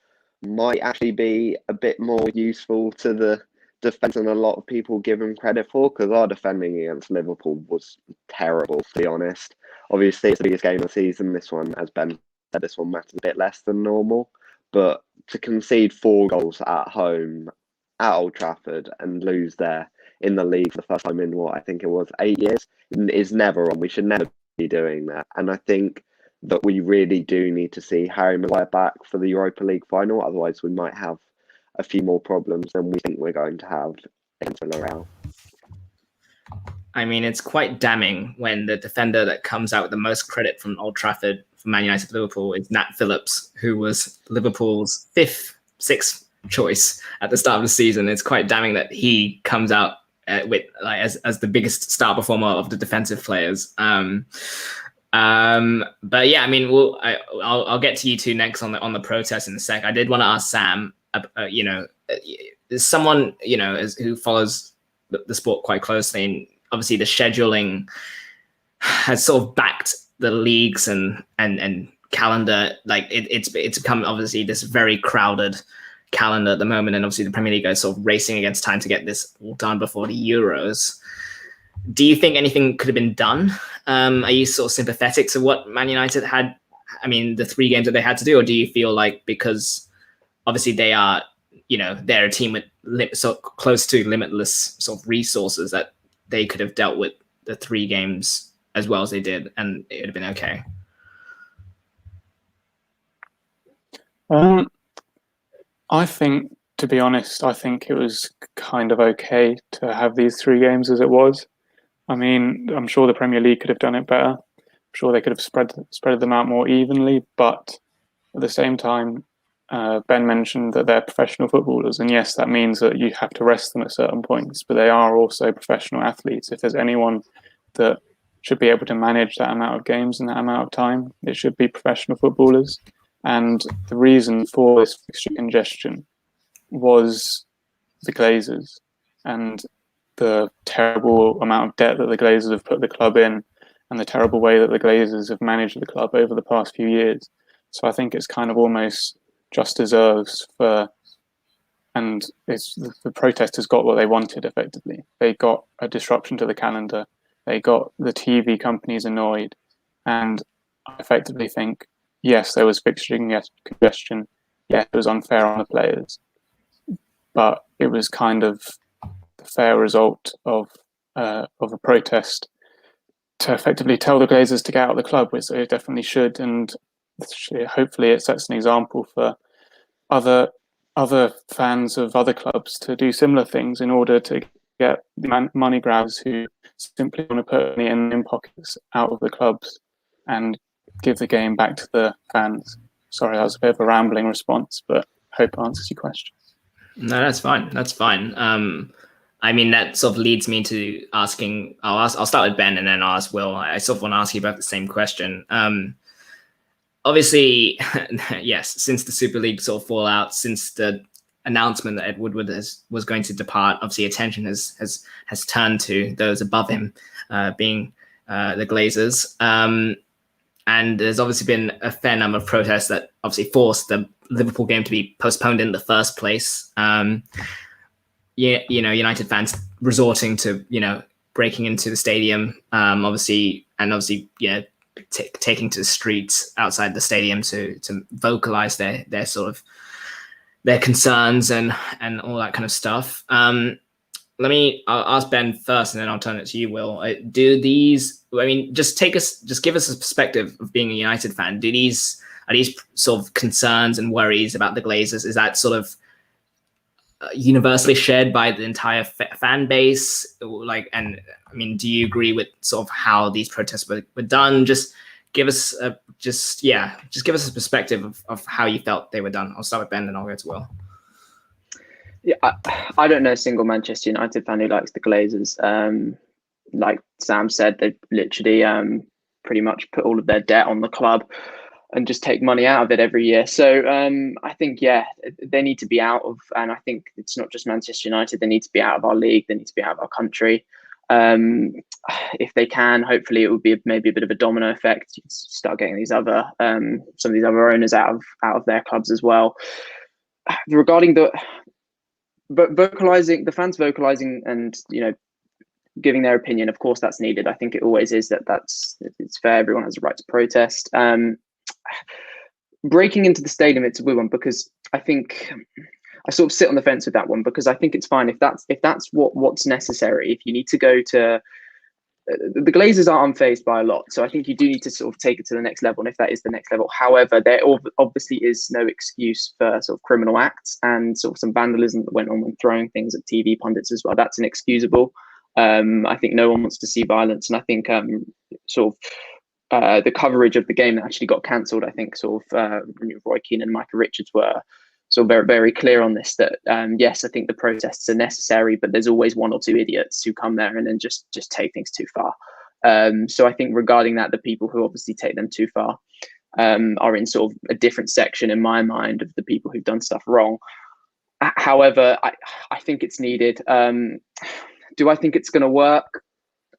E: might actually be a bit more useful to the defence than a lot of people give him credit for, because our defending against Liverpool was terrible, to be honest. Obviously, it's the biggest game of the season. This one, as Ben said, this one matters a bit less than normal. But to concede 4 goals at home at Old Trafford and lose there in the league for the first time in I think it was 8 years, is never on. We should never be doing that. And I think that we really do need to see Harry Maguire back for the Europa League final. Otherwise, we might have a few more problems than we think we're going to have against Villarreal.
A: I mean, it's quite damning when the defender that comes out with the most credit from Old Trafford for Man United Liverpool is Nat Phillips, who was Liverpool's 5th, 6th choice at the start of the season. It's quite damning that he comes out with as the biggest star performer of the defensive players. But yeah, I mean, I'll get to you two next on the protest in a sec. I did want to ask Sam, as someone who follows the sport quite closely, and obviously the scheduling has sort of backed the leagues and calendar. It's become obviously this very crowded calendar at the moment, and obviously the Premier League is sort of racing against time to get this all done before the Euros. Do you think anything could have been done? Are you sort of sympathetic to what Man United had? I mean, the 3 games that they had to do, or do you feel like because obviously they are, they're a team with so close to limitless sort of resources that they could have dealt with the 3 games as well as they did, and it would have been okay?
D: I think, to be honest, I think it was kind of okay to have these 3 games as it was. I mean, I'm sure the Premier League could have done it better. I'm sure they could have spread them out more evenly. But at the same time, Ben mentioned that they're professional footballers. And yes, that means that you have to rest them at certain points. But they are also professional athletes. If there's anyone that should be able to manage that amount of games and that amount of time, it should be professional footballers. And the reason for this fixture congestion was the Glazers and the terrible amount of debt that the Glazers have put the club in, and the terrible way that the Glazers have managed the club over the past few years. So I think it's kind of almost just deserves for, and the protesters got what they wanted effectively. They got a disruption to the calendar. They got the TV companies annoyed. And I effectively think, yes, there was fixturing, yes, congestion, yes, it was unfair on the players, but it was kind of the fair result of a protest to effectively tell the Glazers to get out of the club, which they definitely should, and hopefully it sets an example for other fans of other clubs to do similar things in order to get the money grabbers who simply want to put money in pockets out of the clubs and give the game back to the fans. Sorry, that was a bit of a rambling response, but hope it answers your question.
A: No, that's fine. That's fine. I mean, that sort of leads me to asking. I'll start with Ben and then I'll ask Will. I sort of want to ask you about the same question. Obviously, yes, since the Super League sort of fallout, since the announcement that Ed Woodward was going to depart, obviously attention has turned to those above him, being the Glazers. And there's obviously been a fair number of protests that obviously forced the Liverpool game to be postponed in the first place. United fans resorting to, breaking into the stadium, obviously, taking to the streets outside the stadium to vocalize their sort of their concerns and all that kind of stuff. I'll ask Ben first, and then I'll turn it to you, Will. Just give us a perspective of being a United fan. Are these sort of concerns and worries about the Glazers? Is that sort of universally shared by the entire fan base? Do you agree with sort of how these protests were done? Just give us a perspective of how you felt they were done. I'll start with Ben and I'll go to Will.
C: Yeah, I don't know a single Manchester United fan who likes the Glazers. Like Sam said, they literally pretty much put all of their debt on the club and just take money out of it every year. So I think, they need to be out of, and I think it's not just Manchester United, they need to be out of our league, they need to be out of our country. If they can, hopefully it would be maybe a bit of a domino effect. You can start getting these other, some of these other owners out of their clubs as well. Regarding the fans vocalizing and, giving their opinion, of course that's needed. I think it always is it's fair. Everyone has a right to protest. Breaking into the stadium, it's a weird one because I think I sort of sit on the fence with that one, because I think it's fine if that's what's necessary. If you need to go to the Glazers are unfazed by a lot, so I think you do need to sort of take it to the next level, and if that is the next level. However, there obviously is no excuse for sort of criminal acts and sort of some vandalism that went on when throwing things at TV pundits as well. That's inexcusable. I think no one wants to see violence, and I think the coverage of the game that actually got cancelled, I think Roy Keane and Micah Richards were sort of very, very clear on this, that yes, I think the protests are necessary, but there's always one or two idiots who come there and then just take things too far. So I think regarding that, the people who obviously take them too far are in sort of a different section in my mind of the people who've done stuff wrong. However, I think it's needed. Do I think it's going to work?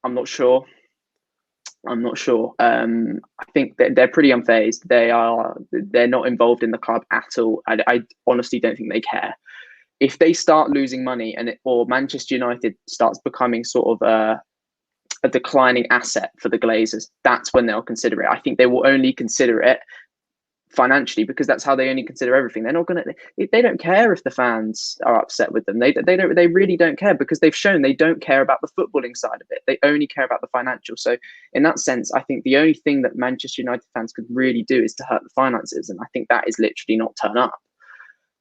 C: I'm not sure. I think that they're pretty unfazed. They're not involved in the club at all. I honestly don't think they care. If they start losing money or Manchester United starts becoming sort of a declining asset for the Glazers, that's when they'll consider it. I think they will only consider it financially, because that's how they only consider everything. They're not going to. They don't care if the fans are upset with them. They really don't care, because they've shown they don't care about the footballing side of it. They only care about the financial. So in that sense, I think the only thing that Manchester United fans could really do is to hurt the finances, and I think that is literally not turn up.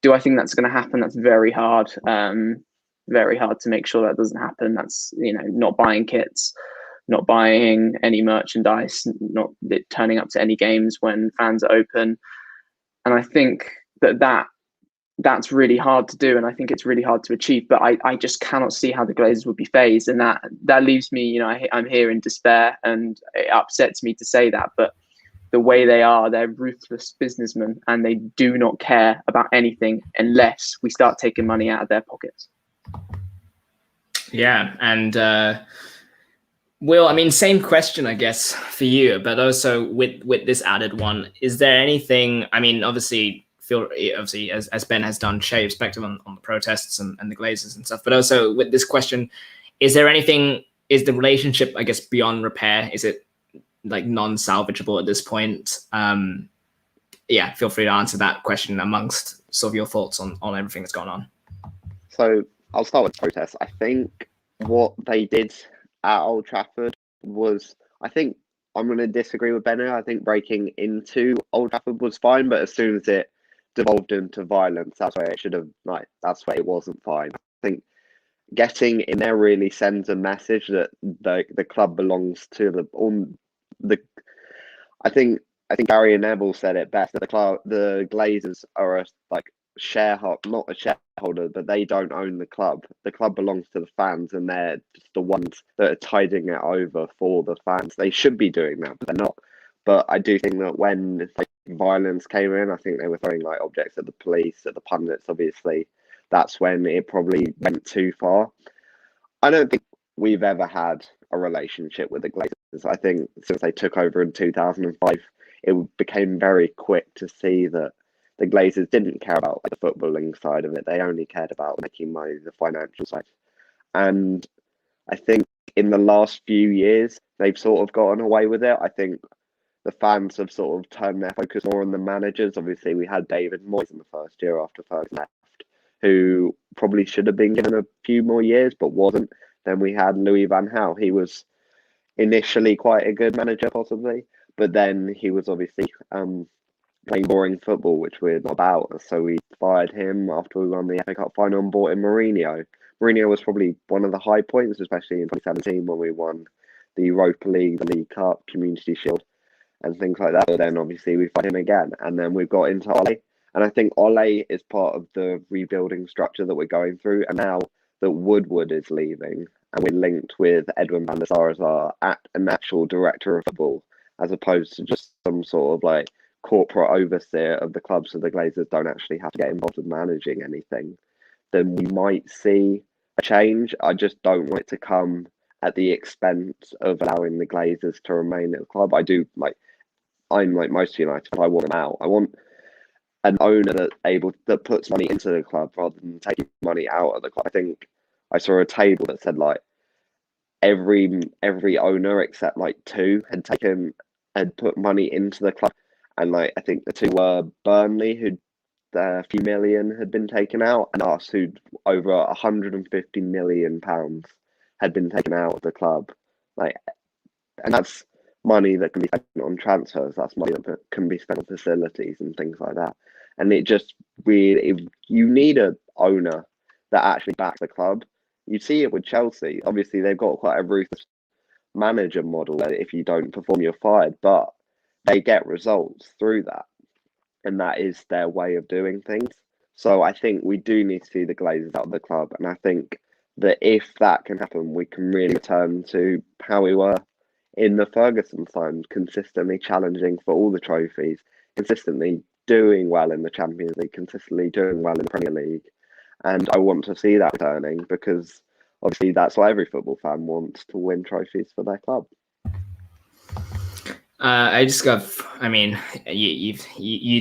C: Do I think that's going to happen? That's very hard. Very hard to make sure that doesn't happen. That's not buying kits, not buying any merchandise, not turning up to any games when fans are open. And I think that's really hard to do, and I think it's really hard to achieve, but I just cannot see how the Glazers would be phased, and that leaves me, I'm here in despair, and it upsets me to say that, but the way they're ruthless businessmen, and they do not care about anything unless we start taking money out of their pockets.
A: Yeah, and Will, same question, I guess, for you, but also with this added one, is there anything, obviously as Ben has done, share your perspective on the protests and the Glazers and stuff, but also with this question, is there anything, is the relationship, I guess, beyond repair? Is it like non-salvageable at this point? Yeah, feel free to answer that question amongst sort of your thoughts on everything that's going on.
E: So I'll start with protests. I think what they did at Old Trafford was, I think I'm going to disagree with Benno. I think breaking into Old Trafford was fine, but as soon as it devolved into violence, that's where it should have, like, that's where it wasn't fine. I think getting in there really sends a message that the club belongs to the. I think Gary and Neville said it best, that the Glazers are a not a shareholder, but they don't own the club. The club belongs to the fans, and they're just the ones that are tiding it over for the fans. They should be doing that, but they're not. But I do think that when violence came in, I think they were throwing like objects at the police, at the pundits. Obviously, that's when it probably went too far. I don't think we've ever had a relationship with the Glazers. I think since they took over in 2005, it became very quick to see that the Glazers didn't care about the footballing side of it. They only cared about making money, the financial side. And I think in the last few years, they've sort of gotten away with it. I think the fans have sort of turned their focus more on the managers. Obviously, we had David Moyes in the first year after Ferguson left, who probably should have been given a few more years, but wasn't. Then we had Louis van Gaal. He was initially quite a good manager, possibly, but then he was obviously playing boring football, which we're not about. So we fired him after we won the FA Cup final and brought in Mourinho. Mourinho was probably one of the high points, especially in 2017 when we won the Europa League, the League Cup, Community Shield, and things like that. But then obviously we fired him again, and then we've got into Ole. And I think Ole is part of the rebuilding structure that we're going through. And now that Woodward is leaving, and we're linked with Edwin van der Sar as an actual director of football, as opposed to just some sort of like corporate overseer of the club, so the Glazers don't actually have to get involved with managing anything, then we might see a change. I just don't want it to come at the expense of allowing the Glazers to remain at the club. I'm like most United, I want them out. I want an owner that puts money into the club rather than taking money out of the club. I think I saw a table that said like every owner except like two had put money into the club. And like I think the two were Burnley, who a few million had been taken out, and us, who over £150 million had been taken out of the club. Like, and that's money that can be spent on transfers. That's money that can be spent on facilities and things like that. And it just really, you need a owner that actually backs the club. You see it with Chelsea. Obviously, they've got quite a ruthless manager model that if you don't perform, you're fired. But they get results through that, and that is their way of doing things. So I think we do need to see the Glazers out of the club, and I think that if that can happen, we can really return to how we were in the Ferguson times, consistently challenging for all the trophies, consistently doing well in the Champions League, consistently doing well in the Premier League. And I want to see that returning, because obviously that's what every football fan wants, to win trophies for their club.
A: I just got. I mean, you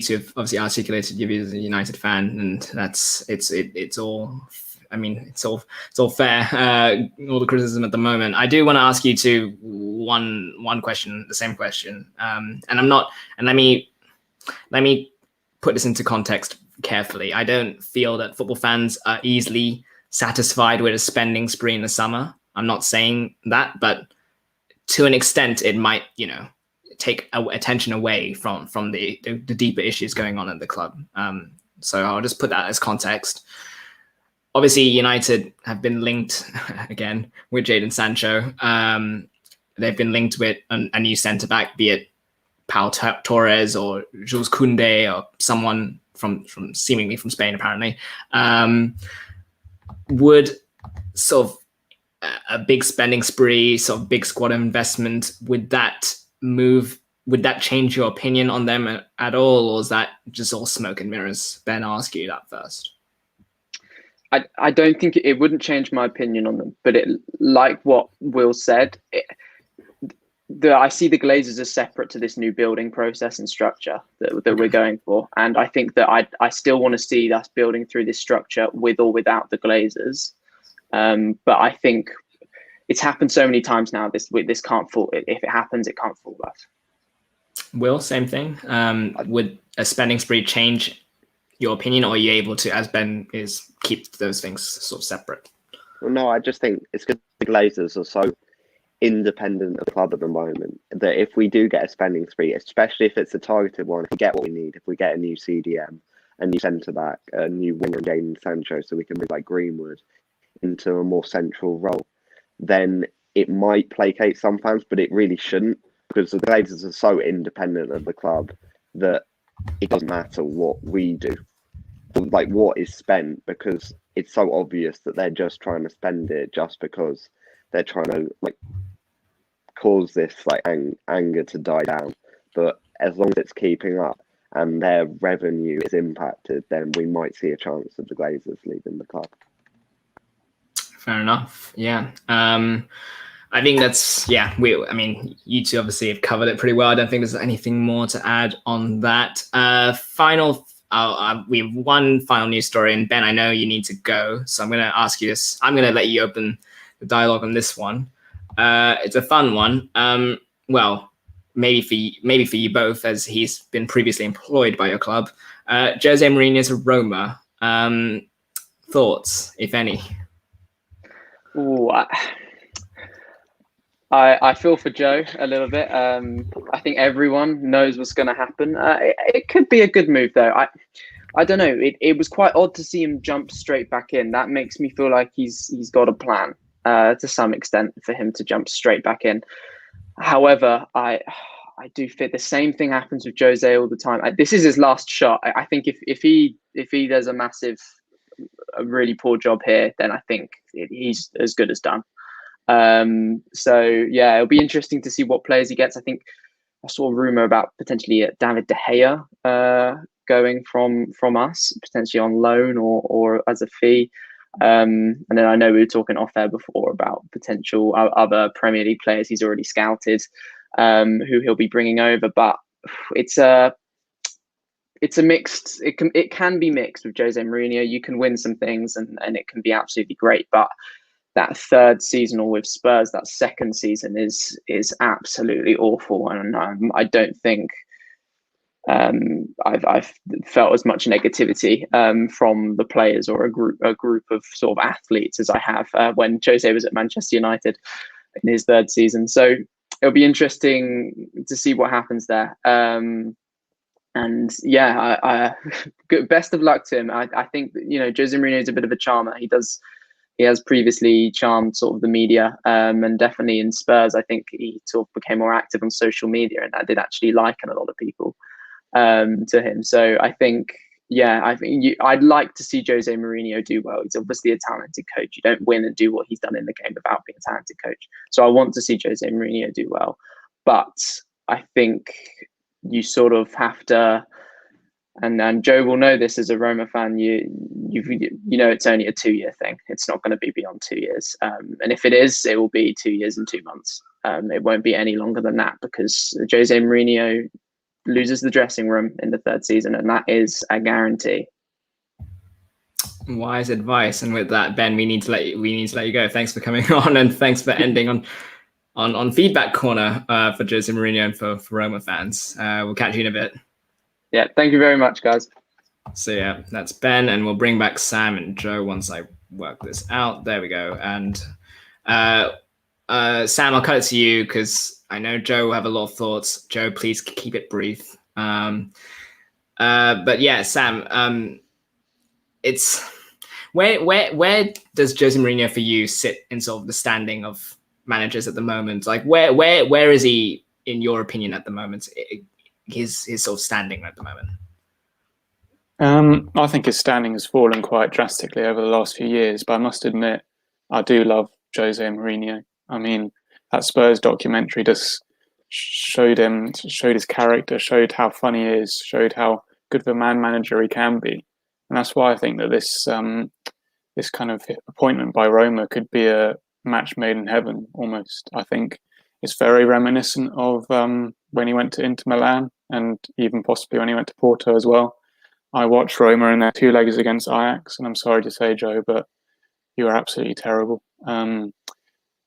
A: two have obviously articulated your views as a United fan, and it's all. I mean, it's all fair. All the criticism at the moment. I do want to ask you two one question, the same question. And I'm not. And let me put this into context carefully. I don't feel that football fans are easily satisfied with a spending spree in the summer. I'm not saying that, but to an extent, it might, take attention away from the deeper issues going on at the club. So I'll just put that as context. Obviously, United have been linked again with Jadon Sancho. They've been linked with a new centre back, be it Pau Torres or Jules Koundé or someone from seemingly from Spain, apparently. Would sort of a big spending spree, sort of big squad investment, would that change your opinion on them at all, or is that just all smoke and mirrors? Ben, I'll ask you that first.
C: I don't think it wouldn't change my opinion on them, but like what Will said, I see the Glazers as separate to this new building process and structure that we're going for. And I think that I still want to see us building through this structure with or without the Glazers. But I think it's happened so many times now. This can't fall. If it happens, it can't fall us.
A: Will, same thing. Would a spending spree change your opinion, or are you able to, as Ben is, keep those things sort of separate?
E: Well, no, I just think it's because the Glazers are so independent of the club at the moment that if we do get a spending spree, especially if it's a targeted one, if we get what we need, if we get a new CDM, a new centre back, a new winger, Jadon Sancho, so we can move like Greenwood into a more central role, then it might placate some fans, but it really shouldn't, because the Glazers are so independent of the club that it doesn't matter what we do, like what is spent, because it's so obvious that they're just trying to spend it just because they're trying to like cause this like anger to die down. But as long as it's keeping up and their revenue is impacted, then we might see a chance of the Glazers leaving the club.
A: Fair enough. Yeah. I think that's, yeah, I mean, you two obviously have covered it pretty well. I don't think there's anything more to add on that. We have one final news story, and Ben, I know you need to go, so I'm going to ask you this. I'm going to let you open the dialogue on this one. It's a fun one. Well, maybe for you both, as he's been previously employed by your club. Jose Mourinho to Roma. Thoughts, if any?
C: Ooh, I feel for Joe a little bit. I think everyone knows what's going to happen. It could be a good move, though. I don't know. It was quite odd to see him jump straight back in. That makes me feel like he's got a plan to some extent for him to jump straight back in. However, I do feel the same thing happens with Jose all the time. This is his last shot. I think if he does a really poor job here, then I think he's as good as done. So yeah, it'll be interesting to see what players he gets. I think I saw a rumor about potentially David De Gea going from us, potentially on loan or as a fee. And then I know we were talking off air before about potential other Premier League players he's already scouted, who he'll be bringing over. But it's a mixed. It can be mixed with Jose Mourinho. You can win some things, and it can be absolutely great. But that third season, or with Spurs, that second season is absolutely awful, and I don't think I've felt as much negativity from the players or a group of sort of athletes as I have when Jose was at Manchester United in his third season. So it'll be interesting to see what happens there. And yeah, best of luck to him. I think Jose Mourinho is a bit of a charmer. He has previously charmed sort of the media, and definitely in Spurs, I think he sort of became more active on social media, and that did actually liken a lot of people to him. So I think, I'd like to see Jose Mourinho do well. He's obviously a talented coach. You don't win and do what he's done in the game without being a talented coach. So I want to see Jose Mourinho do well, but I think you sort of have to. And Joe will know this as a Roma fan. You know it's only a 2-year thing. It's not going to be beyond 2 years. And if it is, it will be 2 years and 2 months. It won't be any longer than that, because Jose Mourinho loses the dressing room in the third season, and that is a guarantee.
A: Wise advice. And with that, Ben, we need to let you go. Thanks for coming on, and thanks for ending on Feedback Corner for Jose Mourinho and for Roma fans. We'll catch you in a bit.
C: Yeah, thank you very much, guys.
A: So yeah, that's Ben, and we'll bring back Sam and Joe once I work this out. There we go. And Sam, I'll cut it to you because I know Joe will have a lot of thoughts. Joe, please keep it brief. But yeah, Sam, it's where does Jose Mourinho for you sit in sort of the standing of managers at the moment? Like where is he in your opinion at the moment? His sort of standing at the moment?
D: I think his standing has fallen quite drastically over the last few years, but I must admit, I do love Jose Mourinho. I mean, that Spurs documentary just showed his character, showed how funny he is, showed how good of a manager he can be. And that's why I think that this kind of appointment by Roma could be a match made in heaven, almost. I think it's very reminiscent of when he went to Inter Milan, and even possibly when he went to Porto as well. I watched Roma in their 2 legs against Ajax, and I'm sorry to say, Joe, but you were absolutely terrible.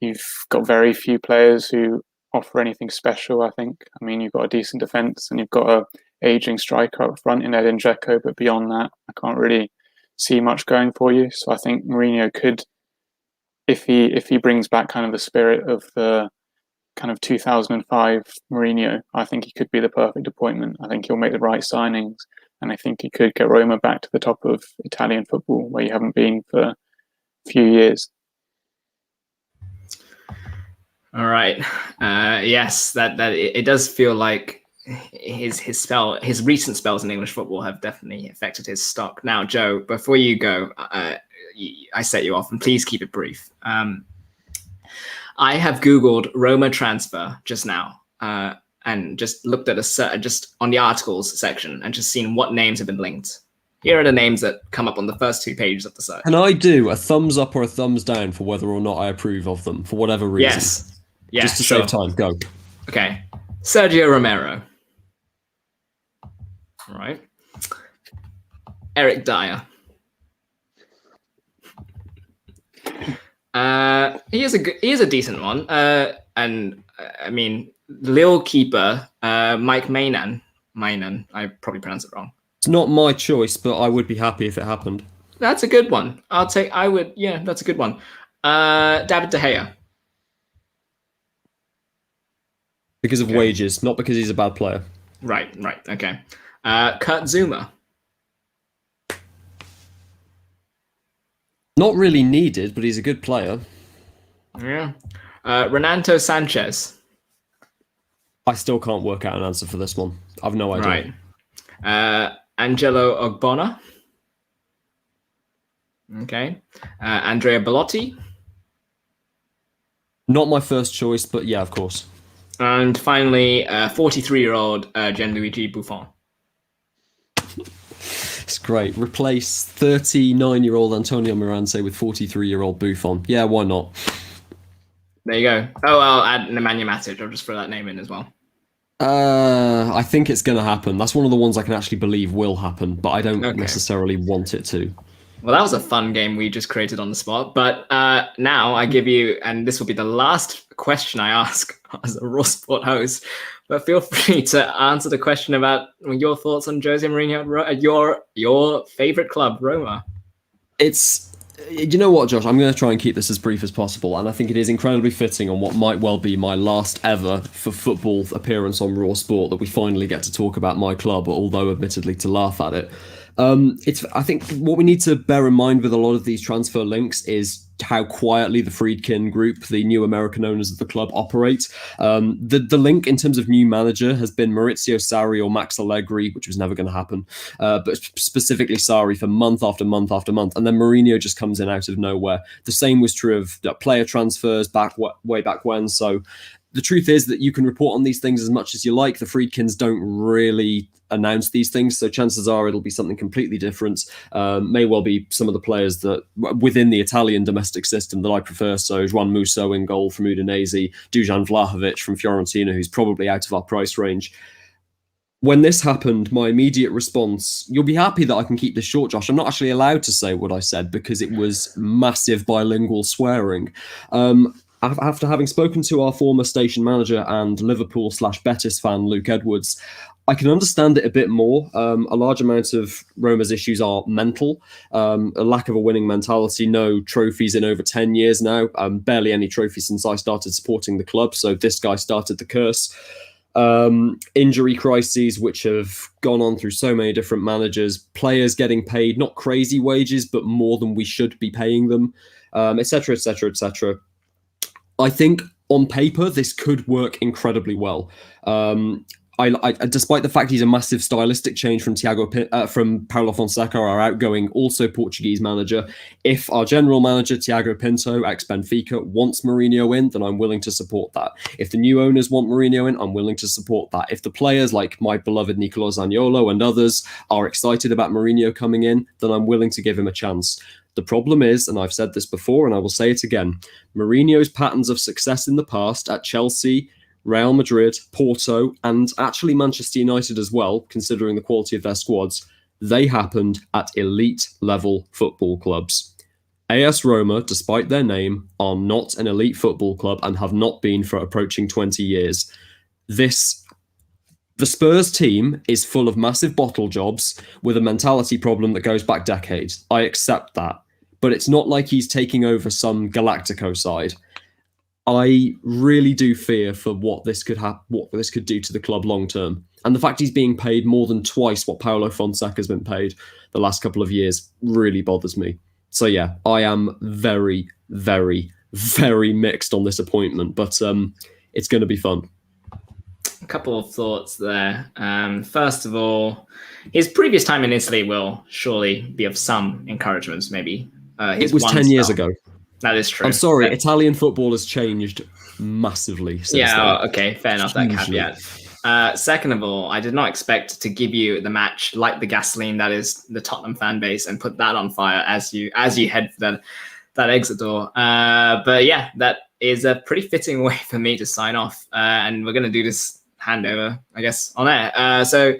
D: you've got very few players who offer anything special, I think. I mean, you've got a decent defence and you've got a aging striker up front in Edin Dzeko, but beyond that, I can't really see much going for you. So I think Mourinho could, if he brings back kind of the spirit of the kind of 2005 Mourinho, I think he could be the perfect appointment. I think he'll make the right signings, and I think he could get Roma back to the top of Italian football, where you haven't been for a few years.
A: All right. Yes, that it does feel like his recent spells in English football have definitely affected his stock. Now, Joe, before you go, I set you off, and please keep it brief. I have Googled Roma transfer just now, and just looked at just on the articles section and just seen what names have been linked. Here are the names that come up on the first 2 pages of the search.
B: Can I do a thumbs up or a thumbs down for whether or not I approve of them, for whatever reason?
A: Yes. Yeah,
B: just to save time, go.
A: Okay. Sergio Romero. All right. Eric Dyer. He is a decent one. And I mean, Lille keeper Mike Mainan. I probably pronounced it wrong.
B: It's not my choice, but I would be happy if it happened.
A: That's a good one. That's a good one. David De Gea.
B: Because of wages, not because he's a bad player.
A: Right, okay. Kurt Zuma.
B: Not really needed, but he's a good player.
A: Yeah. Renato Sanchez.
B: I still can't work out an answer for this one. I've no idea.
A: Right. Angelo Ogbonna. Okay. Andrea Bellotti.
B: Not my first choice, but yeah, of course.
A: And finally, 43-year-old Gianluigi Buffon.
B: It's great. Replace 39-year-old Antonio Mirante with 43-year-old Buffon. Yeah, why not?
A: There you go. Oh, I'll add Nemanja Matic. I'll just throw that name in as well.
B: I think it's going to happen. That's one of the ones I can actually believe will happen, but I don't necessarily want it to.
A: Well, that was a fun game we just created on the spot. But now I give you, and this will be the last question I ask as a Raw Sport host, but feel free to answer the question about your thoughts on Jose Mourinho, your favorite club, Roma.
B: You know what, Josh? I'm going to try and keep this as brief as possible, and I think it is incredibly fitting on what might well be my last ever for football appearance on Raw Sport that we finally get to talk about my club, although admittedly to laugh at it. I think what we need to bear in mind with a lot of these transfer links is how quietly the Friedkin Group, the new American owners of the club, operate. The link in terms of new manager has been Maurizio Sarri or Max Allegri, which was never going to happen, but specifically Sarri for month after month after month. And then Mourinho just comes in out of nowhere. The same was true of player transfers way back when. So the truth is that you can report on these things as much as you like. The Friedkins don't really announce these things, so chances are it'll be something completely different. May well be some of the players that within the Italian domestic system that I prefer. So Juan Musso in goal from Udinese, Dusan Vlahovic from Fiorentina, who's probably out of our price range. When this happened, my immediate response, you'll be happy that I can keep this short, Josh. I'm not actually allowed to say what I said because it was massive bilingual swearing. After having spoken to our former station manager and Liverpool/Betis fan, Luke Edwards, I can understand it a bit more. A large amount of Roma's issues are mental, a lack of a winning mentality, no trophies in over 10 years now, barely any trophies since I started supporting the club. So this guy started the curse. Injury crises, which have gone on through so many different managers, players getting paid, not crazy wages, but more than we should be paying them, etc., etc., etc. I think on paper, this could work incredibly well. I despite the fact he's a massive stylistic change from from Paulo Fonseca, our outgoing, also Portuguese manager. If our general manager, Tiago Pinto, ex-Benfica, wants Mourinho in, then I'm willing to support that. If the new owners want Mourinho in, I'm willing to support that. If the players like my beloved Nicolo Zaniolo and others are excited about Mourinho coming in, then I'm willing to give him a chance. The problem is, and I've said this before and I will say it again, Mourinho's patterns of success in the past at Chelsea, Real Madrid, Porto, and actually Manchester United as well, considering the quality of their squads, they happened at elite level football clubs. AS Roma, despite their name, are not an elite football club and have not been for approaching 20 years. The Spurs team is full of massive bottle jobs with a mentality problem that goes back decades. I accept that. But it's not like he's taking over some Galactico side. I really do fear for what this could do to the club long term. And the fact he's being paid more than twice what Paulo Fonseca's been paid the last couple of years really bothers me. So yeah, I am very, very, very mixed on this appointment, but it's going to be fun.
A: A couple of thoughts there. First of all, his previous time in Italy will surely be of some encouragement, maybe.
B: It was 10 years ago.
A: That is true.
B: I'm sorry, Italian football has changed massively since then.
A: Okay, fair enough, that caveat. Second of all, I did not expect to give you the match like the gasoline that is the Tottenham fan base and put that on fire as you head for that exit door. But yeah, that is a pretty fitting way for me to sign off. And we're going to do this handover, I guess, on air. So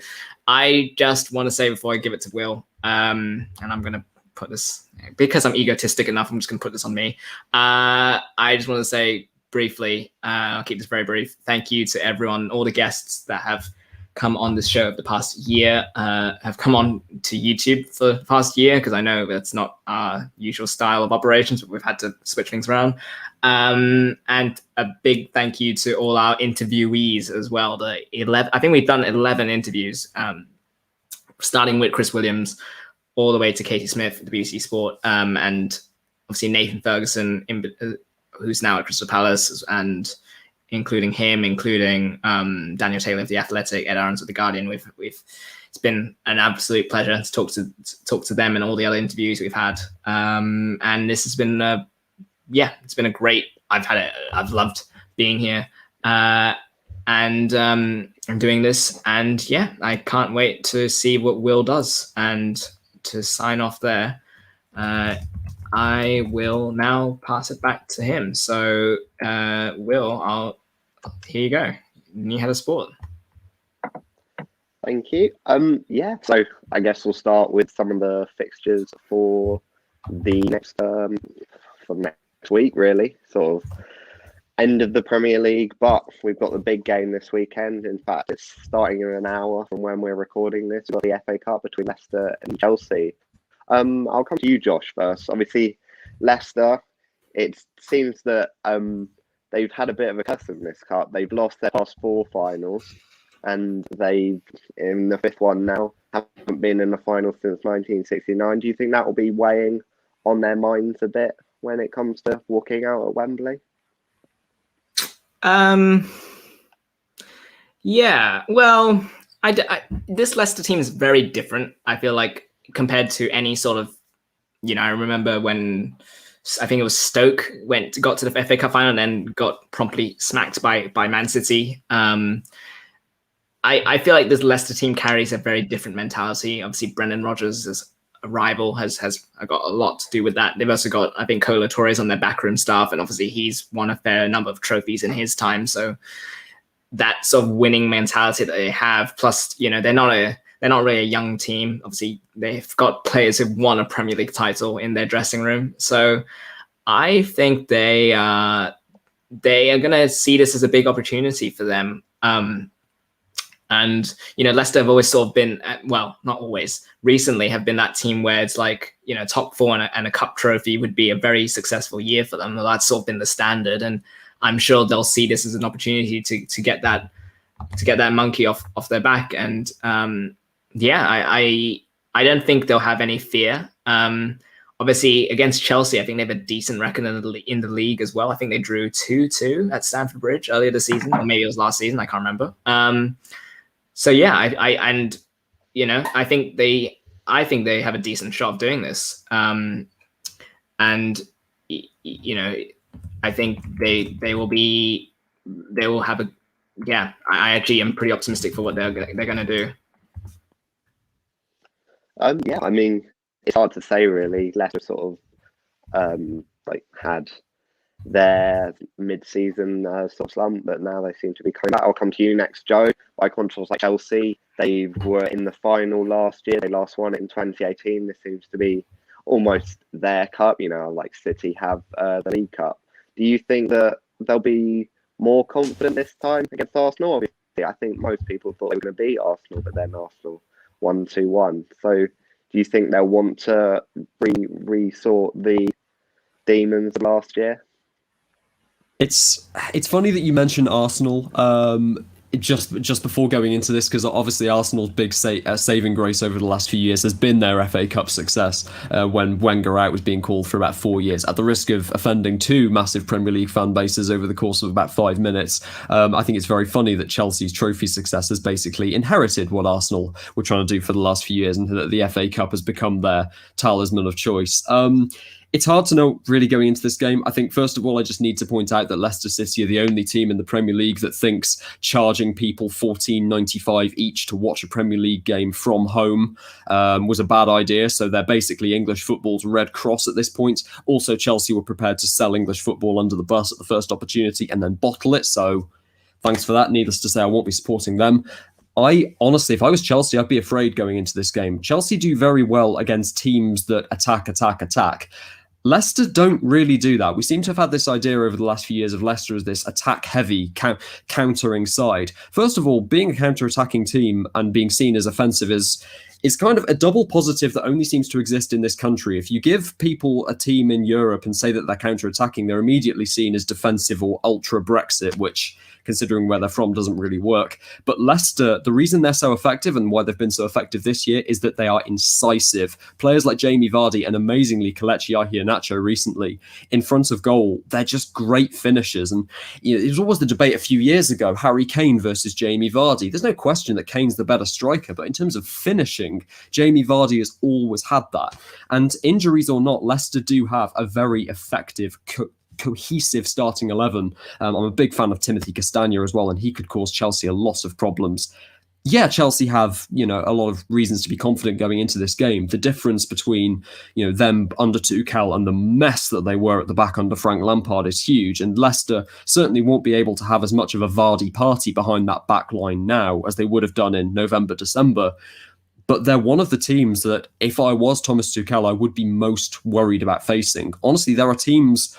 A: I just want to say before I give it to Will, and I'm going to put this, because I'm egotistic enough, I'm just going to put this on me. I just want to say briefly, I'll keep this very brief. Thank you to everyone, all the guests that have come on this show over the past year, have come on to YouTube for the past year, because I know that's not our usual style of operations, but we've had to switch things around. And a big thank you to all our interviewees as well. I think we've done 11 interviews, starting with Chris Williams, all the way to Katie Smith at the BBC Sport, and obviously Nathan Ferguson, who's now at Crystal Palace, and including Daniel Taylor of The Athletic, Ed Aarons of The Guardian. It's been an absolute pleasure to talk to them and all the other interviews we've had. And this has been it's been a great. I've loved being here and doing this. And yeah, I can't wait to see what Will does. And to sign off there, I will now pass it back to him. So, Will, here you go. New head of sport.
E: Thank you. So I guess we'll start with some of the fixtures for the next week, really. Sort of end of the Premier League, but we've got the big game this weekend. In fact, it's starting in an hour from when we're recording this. We've got the FA Cup between Leicester and Chelsea. I'll come to you, Josh, first. Obviously, Leicester, it seems that they've had a bit of a curse in this cup. They've lost their past 4 finals, and they've, in the 5th one now, haven't been in the final since 1969. Do you think that will be weighing on their minds a bit when it comes to walking out at Wembley?
A: Yeah, well, this Leicester team is very different, I feel like, compared to any sort of, I remember when I think it was Stoke got to the FA Cup final and then got promptly smacked by Man City. I feel like this Leicester team carries a very different mentality. Obviously, Brendan Rodgers as a rival has got a lot to do with that. They've also got, I think, Cola Torres on their backroom staff, and obviously he's won a fair number of trophies in his time. So that sort of winning mentality that they have, plus, they're not really a young team. Obviously, they've got players who've won a Premier League title in their dressing room. So I think they are going to see this as a big opportunity for them. And, Leicester have always sort of been, well, not always, recently have been that team where it's like, top 4 and a cup trophy would be a very successful year for them. Well, that's sort of been the standard. And I'm sure they'll see this as an opportunity to get that monkey off their back. And I don't think they'll have any fear. Obviously, against Chelsea, I think they have a decent record in the league as well. I think they drew 2-2 at Stamford Bridge earlier this season, or maybe it was last season. I can't remember. So yeah, I think they have a decent shot of doing this. And I think they will have a. Yeah, I actually am pretty optimistic for what they're going to do.
E: Yeah, I mean, it's hard to say really. Leicester sort of had their mid-season sort of slump, but now they seem to be coming back. I'll come to you next, Joe. By contrast, like Chelsea, they were in the final last year. They last won it in 2018. This seems to be almost their cup, like City have the League Cup. Do you think that they'll be more confident this time against Arsenal? Obviously, I think most people thought they were going to beat Arsenal, but then Arsenal won 2-1. So do you think they'll want to resort the demons of last year?
F: It's funny that you mention Arsenal just before going into this, because obviously Arsenal's big saving grace over the last few years has been their FA Cup success when Wenger out was being called for about 4 years. At the risk of offending two massive Premier League fan bases over the course of about 5 minutes, I think it's very funny that Chelsea's trophy success has basically inherited what Arsenal were trying to do for the last few years, and that the FA Cup has become their talisman of choice. It's hard to know really going into this game. I think, first of all, I just need to point out that Leicester City are the only team in the Premier League that thinks charging people $14.95 each to watch a Premier League game from home was a bad idea. So they're basically English football's Red Cross at this point. Also, Chelsea were prepared to sell English football under the bus at the first opportunity and then bottle it. So thanks for that. Needless to say, I won't be supporting them. I honestly, if I was Chelsea, I'd be afraid going into this game. Chelsea do very well against teams that attack. Leicester don't really do that. We seem to have had this idea over the last few years of Leicester as this attack-heavy, countering side. First of all, being a counter-attacking team and being seen as offensive is kind of a double positive that only seems to exist in this country. If you give people a team in Europe and say that they're counter-attacking, they're immediately seen as defensive or ultra-Brexit, which, considering where they're from, doesn't really work. But Leicester, the reason they're so effective and why they've been so effective this year is that they are incisive. Players like Jamie Vardy and amazingly Kelechi Iheanacho recently in front of goal, they're just great finishers. And it was always the debate a few years ago, Harry Kane versus Jamie Vardy. There's no question that Kane's the better striker, but in terms of finishing, Jamie Vardy has always had that. And injuries or not, Leicester do have a very effective cohesive starting 11. I'm a big fan of Timothy Castagne as well, and he could cause Chelsea a lot of problems. Yeah, Chelsea have, a lot of reasons to be confident going into this game. The difference between, them under Tuchel and the mess that they were at the back under Frank Lampard is huge. And Leicester certainly won't be able to have as much of a Vardy party behind that back line now as they would have done in November, December. But they're one of the teams that, if I was Thomas Tuchel, I would be most worried about facing. Honestly, there are teams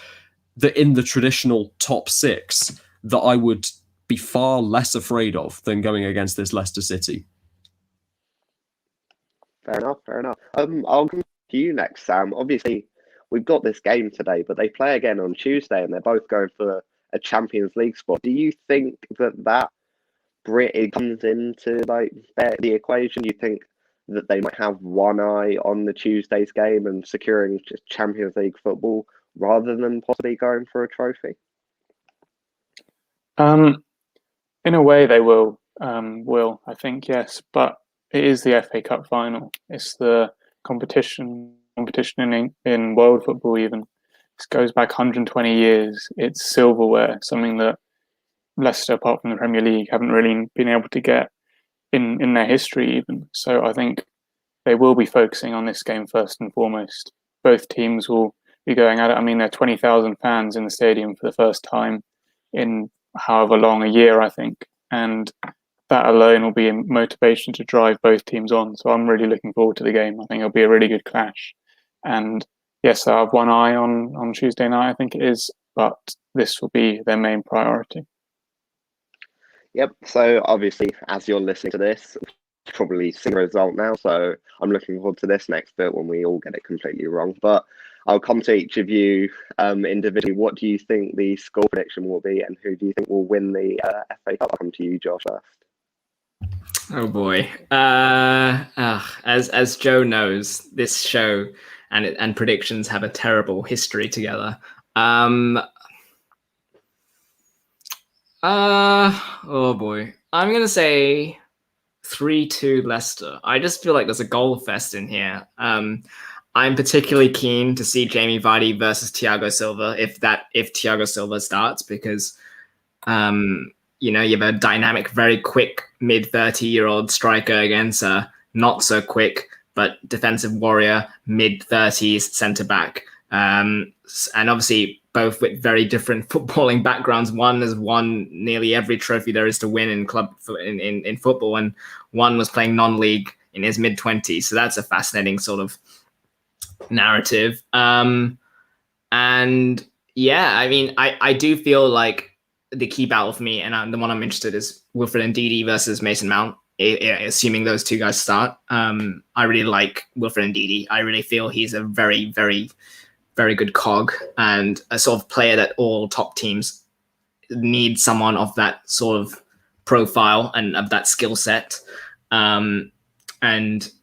F: that in the traditional top six that I would be far less afraid of than going against this Leicester City.
E: Fair enough. I'll come to you next, Sam. Obviously, we've got this game today, but they play again on Tuesday, and they're both going for a Champions League spot. Do you think that it comes into the equation? Do you think that they might have one eye on the Tuesday's game and securing Champions League football rather than possibly going for a trophy?
D: In a way, they will. I think, yes, but it is the FA Cup final. It's the competition in world football. Even this goes back 120 years. It's silverware, something that Leicester, apart from the Premier League, haven't really been able to get in their history even. So I think they will be focusing on this game first and foremost. Both teams will be going at it. I mean, there are 20,000 fans in the stadium for the first time in however long, a year, I think. And that alone will be a motivation to drive both teams on. So I'm really looking forward to the game. I think it'll be a really good clash. And yes, I have one eye on Tuesday night, I think it is, but this will be their main priority.
E: Yep. So obviously, as you're listening to this, probably seen the result now. So I'm looking forward to this next bit when we all get it completely wrong. But I'll come to each of you individually. What do you think the score prediction will be, and who do you think will win the FA Cup? I'll come to you, Josh, first.
A: Oh boy. As Joe knows, this show and predictions have a terrible history together. Oh boy. I'm gonna say 3-2 Leicester. I just feel like there's a goal fest in here. I'm particularly keen to see Jamie Vardy versus Thiago Silva if Thiago Silva starts, because you have a dynamic, very quick mid-30-year-old striker against a not so quick but defensive warrior mid-30s centre back. And obviously both with very different footballing backgrounds. One has won nearly every trophy there is to win in football, and one was playing non-league in his mid-20s. So that's a fascinating sort of narrative. And yeah, I mean, I do feel like the key battle for me, and the one I'm interested is Wilfred Ndidi versus Mason Mount. Assuming those two guys start, I really like Wilfred Ndidi. I really feel he's a very, very, very good cog and a sort of player that all top teams need, someone of that sort of profile and of that skill set. And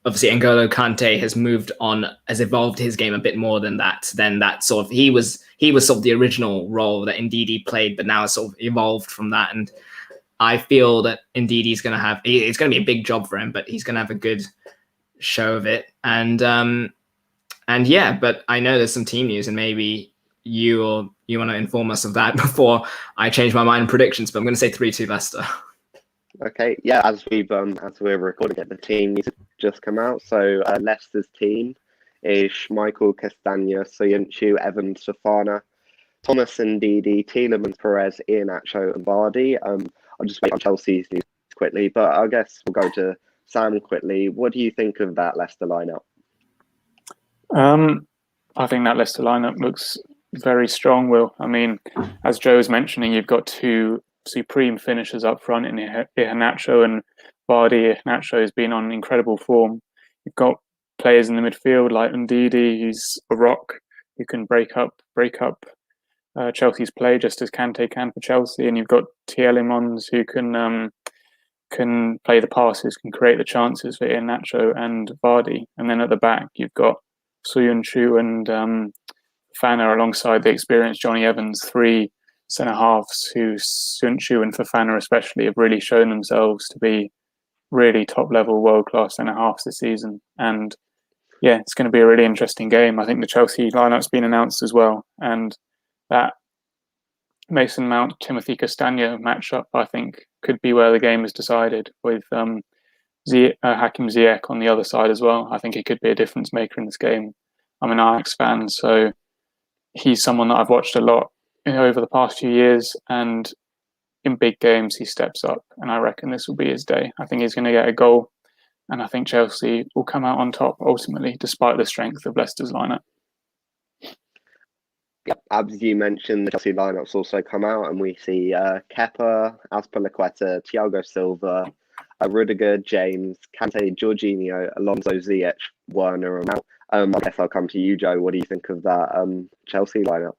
A: obviously N'Golo Kante has moved on, has evolved his game a bit more than that sort of, he was sort of the original role that Ndidi played, but now it's sort of evolved from that. And I feel that Ndidi's going to have, it's going to be a big job for him, but he's going to have a good show of it. And yeah, but I know there's some team news, and maybe you want to inform us of that before I change my mind in predictions, but I'm going to say 3-2 Leicester.
E: Okay, yeah, as we're recording it, the team news has just come out. So Leicester's team is Schmeichel, Castagna, Soyuncu, Evans, Fofana, Thomas Ndidi, Tielemans, Perez, Iheanacho, and Vardy. I'll just wait on Chelsea's news quickly, but I guess we'll go to Sam quickly. What do you think of that Leicester lineup?
D: I think that Leicester lineup looks very strong, Will. I mean, as Joe was mentioning, you've got two supreme finishers up front in Iheanacho and Vardy. Iheanacho has been on incredible form. You've got players in the midfield like Ndidi, who's a rock, who can break up Chelsea's play just as Kante can for Chelsea, and you've got Tielemans who can play the passes, can create the chances for Iheanacho and Vardy, and then at the back you've got Soyuncu and Fofana alongside the experienced Johnny Evans, three centre halves who Soyuncu and Fofana especially have really shown themselves to be really top level world class centre halves this season. And yeah, it's going to be a really interesting game. I think the Chelsea lineup's been announced as well, and that Mason Mount Timothy Castagna matchup I think could be where the game is decided, with Hakim Ziyech on the other side as well. I think he could be a difference maker in this game. I'm an Ajax fan, so he's someone that I've watched a lot over the past few years, and in big games he steps up, and I reckon this will be his day. I think he's going to get a goal, and I think Chelsea will come out on top ultimately, despite the strength of Leicester's lineup.
E: Yeah, as you mentioned, the Chelsea lineup's also come out, and we see Kepa, Azpilicueta, Thiago Silva, Rudiger, James, Kante, Jorginho, Alonso, Ziyech, Werner, and Mount. I guess I'll come to you, Joe. What do you think of that Chelsea lineup?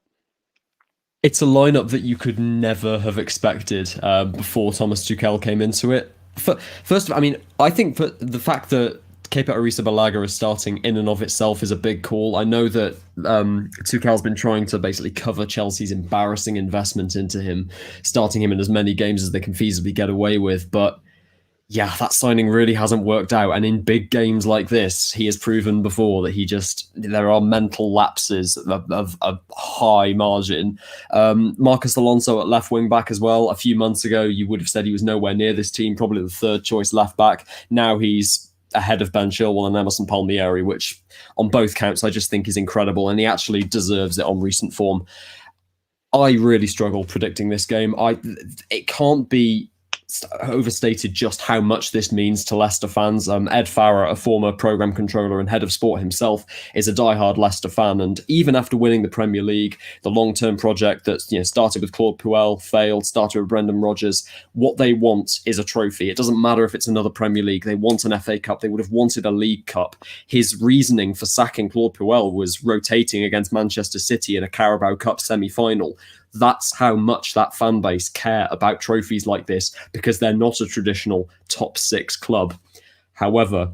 F: It's a lineup that you could never have expected before Thomas Tuchel came into it. First of all, I mean, I think for the fact that Kepa Arrizabalaga is starting in and of itself is a big call. I know that Tuchel's been trying to basically cover Chelsea's embarrassing investment into him, starting him in as many games as they can feasibly get away with, but yeah, that signing really hasn't worked out. And in big games like this, he has proven before that there are mental lapses of high margin. Marcus Alonso at left wing back as well. A few months ago, you would have said he was nowhere near this team, probably the third choice left back. Now he's ahead of Ben Chilwell and Emerson Palmieri, which on both counts I just think is incredible, and he actually deserves it on recent form. I really struggle predicting this game. It can't be overstated just how much this means to Leicester fans. Ed Farrer, a former programme controller and head of sport himself, is a diehard Leicester fan, and even after winning the Premier League, the long-term project that started with Claude Puel, failed, started with Brendan Rodgers, what they want is a trophy. It doesn't matter if it's another Premier League. They want an FA Cup. They would have wanted a League Cup. His reasoning for sacking Claude Puel was rotating against Manchester City in a Carabao Cup semi-final. That's how much that fan base care about trophies like this, because they're not a traditional top six club. However,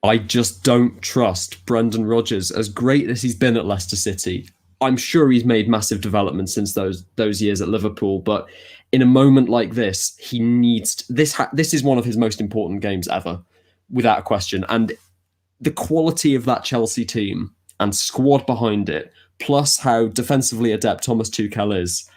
F: I just don't trust Brendan Rodgers. As great as he's been at Leicester City, I'm sure he's made massive developments since those years at Liverpool, but in a moment like this, he needs this is one of his most important games ever, without a question. And the quality of that Chelsea team and squad behind it, plus how defensively adept Thomas Tuchel is,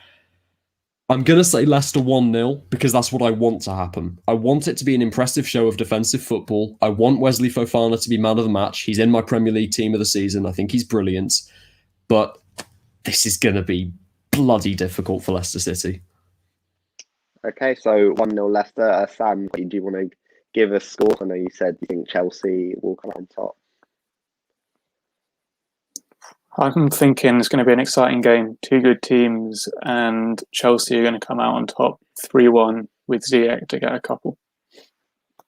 F: I'm going to say Leicester 1-0 because that's what I want to happen. I want it to be an impressive show of defensive football. I want Wesley Fofana to be man of the match. He's in my Premier League team of the season. I think he's brilliant. But this is going to be bloody difficult for Leicester City.
E: Okay, so 1-0 Leicester. Sam, do you want to give a score? I know you said you think Chelsea will come on top.
D: I'm thinking it's going to be an exciting game. Two good teams, and Chelsea are going to come out on top 3-1 with Ziyech to get a couple.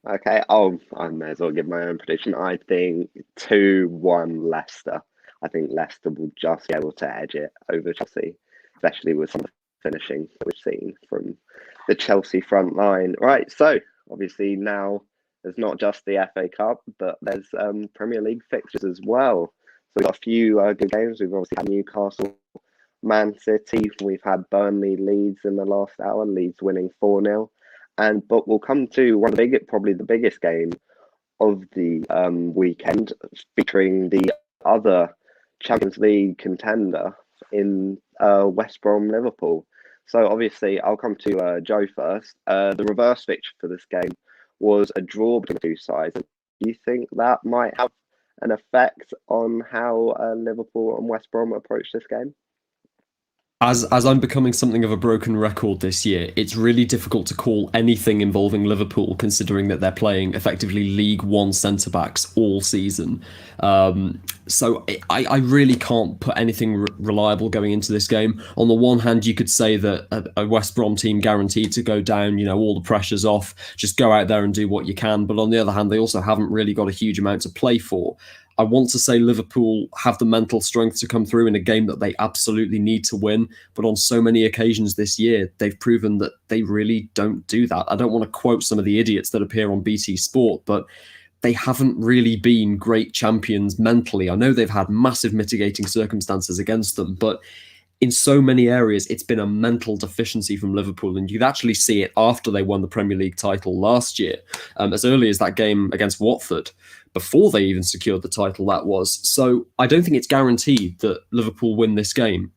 E: Okay, I may as well give my own prediction. I think 2-1 Leicester. I think Leicester will just be able to edge it over Chelsea, especially with some of the finishing that we've seen from the Chelsea front line. Right, so obviously now there's not just the FA Cup, but there's Premier League fixtures as well. So we've got a few good games. We've obviously had Newcastle, Man City. We've had Burnley, Leeds in the last hour. Leeds winning 4-0. But we'll come to one of probably the biggest game of the weekend, featuring the other Champions League contender in West Brom Liverpool. So obviously, I'll come to Joe first. The reverse fixture for this game was a draw between the two sides. Do you think that might have an effect on how Liverpool and West Brom approach this game?
F: As I'm becoming something of a broken record this year, it's really difficult to call anything involving Liverpool, considering that they're playing effectively League One centre-backs all season. So I really can't put anything reliable going into this game. On the one hand, you could say that a West Brom team guaranteed to go down, all the pressure's off, just go out there and do what you can. But on the other hand, they also haven't really got a huge amount to play for. I want to say Liverpool have the mental strength to come through in a game that they absolutely need to win. But on so many occasions this year, they've proven that they really don't do that. I don't want to quote some of the idiots that appear on BT Sport, but they haven't really been great champions mentally. I know they've had massive mitigating circumstances against them, but in so many areas, it's been a mental deficiency from Liverpool. And you'd actually see it after they won the Premier League title last year, as early as that game against Watford, before they even secured the title, that was. So I don't think it's guaranteed that Liverpool win this game,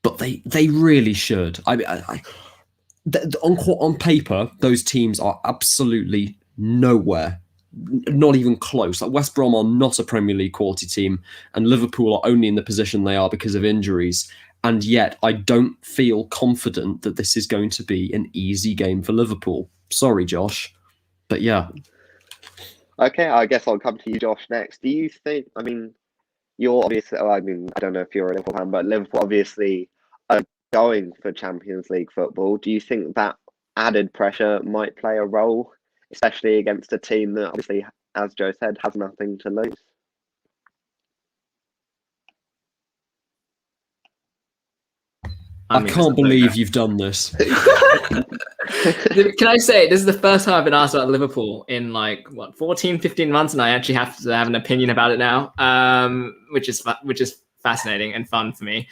F: but they really should. On paper, those teams are absolutely nowhere, not even close. Like West Brom are not a Premier League quality team, and Liverpool are only in the position they are because of injuries. And yet, I don't feel confident that this is going to be an easy game for Liverpool. Sorry, Josh, but yeah.
E: Okay, I guess I'll come to you, Josh, next. Do you think, you're obviously, I don't know if you're a Liverpool fan, but Liverpool obviously are going for Champions League football. Do you think that added pressure might play a role, especially against a team that obviously, as Joe said, has nothing to lose?
F: I can't believe you've done this.
A: Can I say, this is the first time I've been asked about Liverpool in 14, 15 months, and I actually have to have an opinion about it now, which is fascinating and fun for me.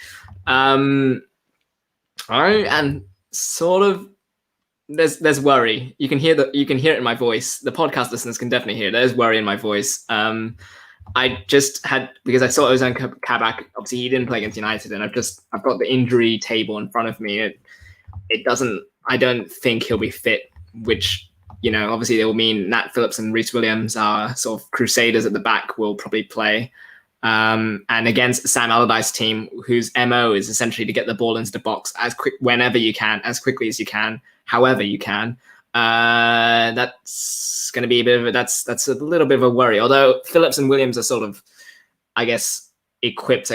A: I am sort of, there's worry. You can hear it in my voice. The podcast listeners can definitely hear it. There's worry in my voice. I just had, because I saw Ozan Kabak, obviously he didn't play against United, and I've got the injury table in front of me. I don't think he'll be fit, which, obviously it will mean Nat Phillips and Reece Williams, are sort of crusaders at the back, will probably play. And against Sam Allardyce's team, whose MO is essentially to get the ball into the box whenever you can, as quickly as you can, however you can. That's going to be that's a little bit of a worry. Although Phillips and Williams are sort of equipped to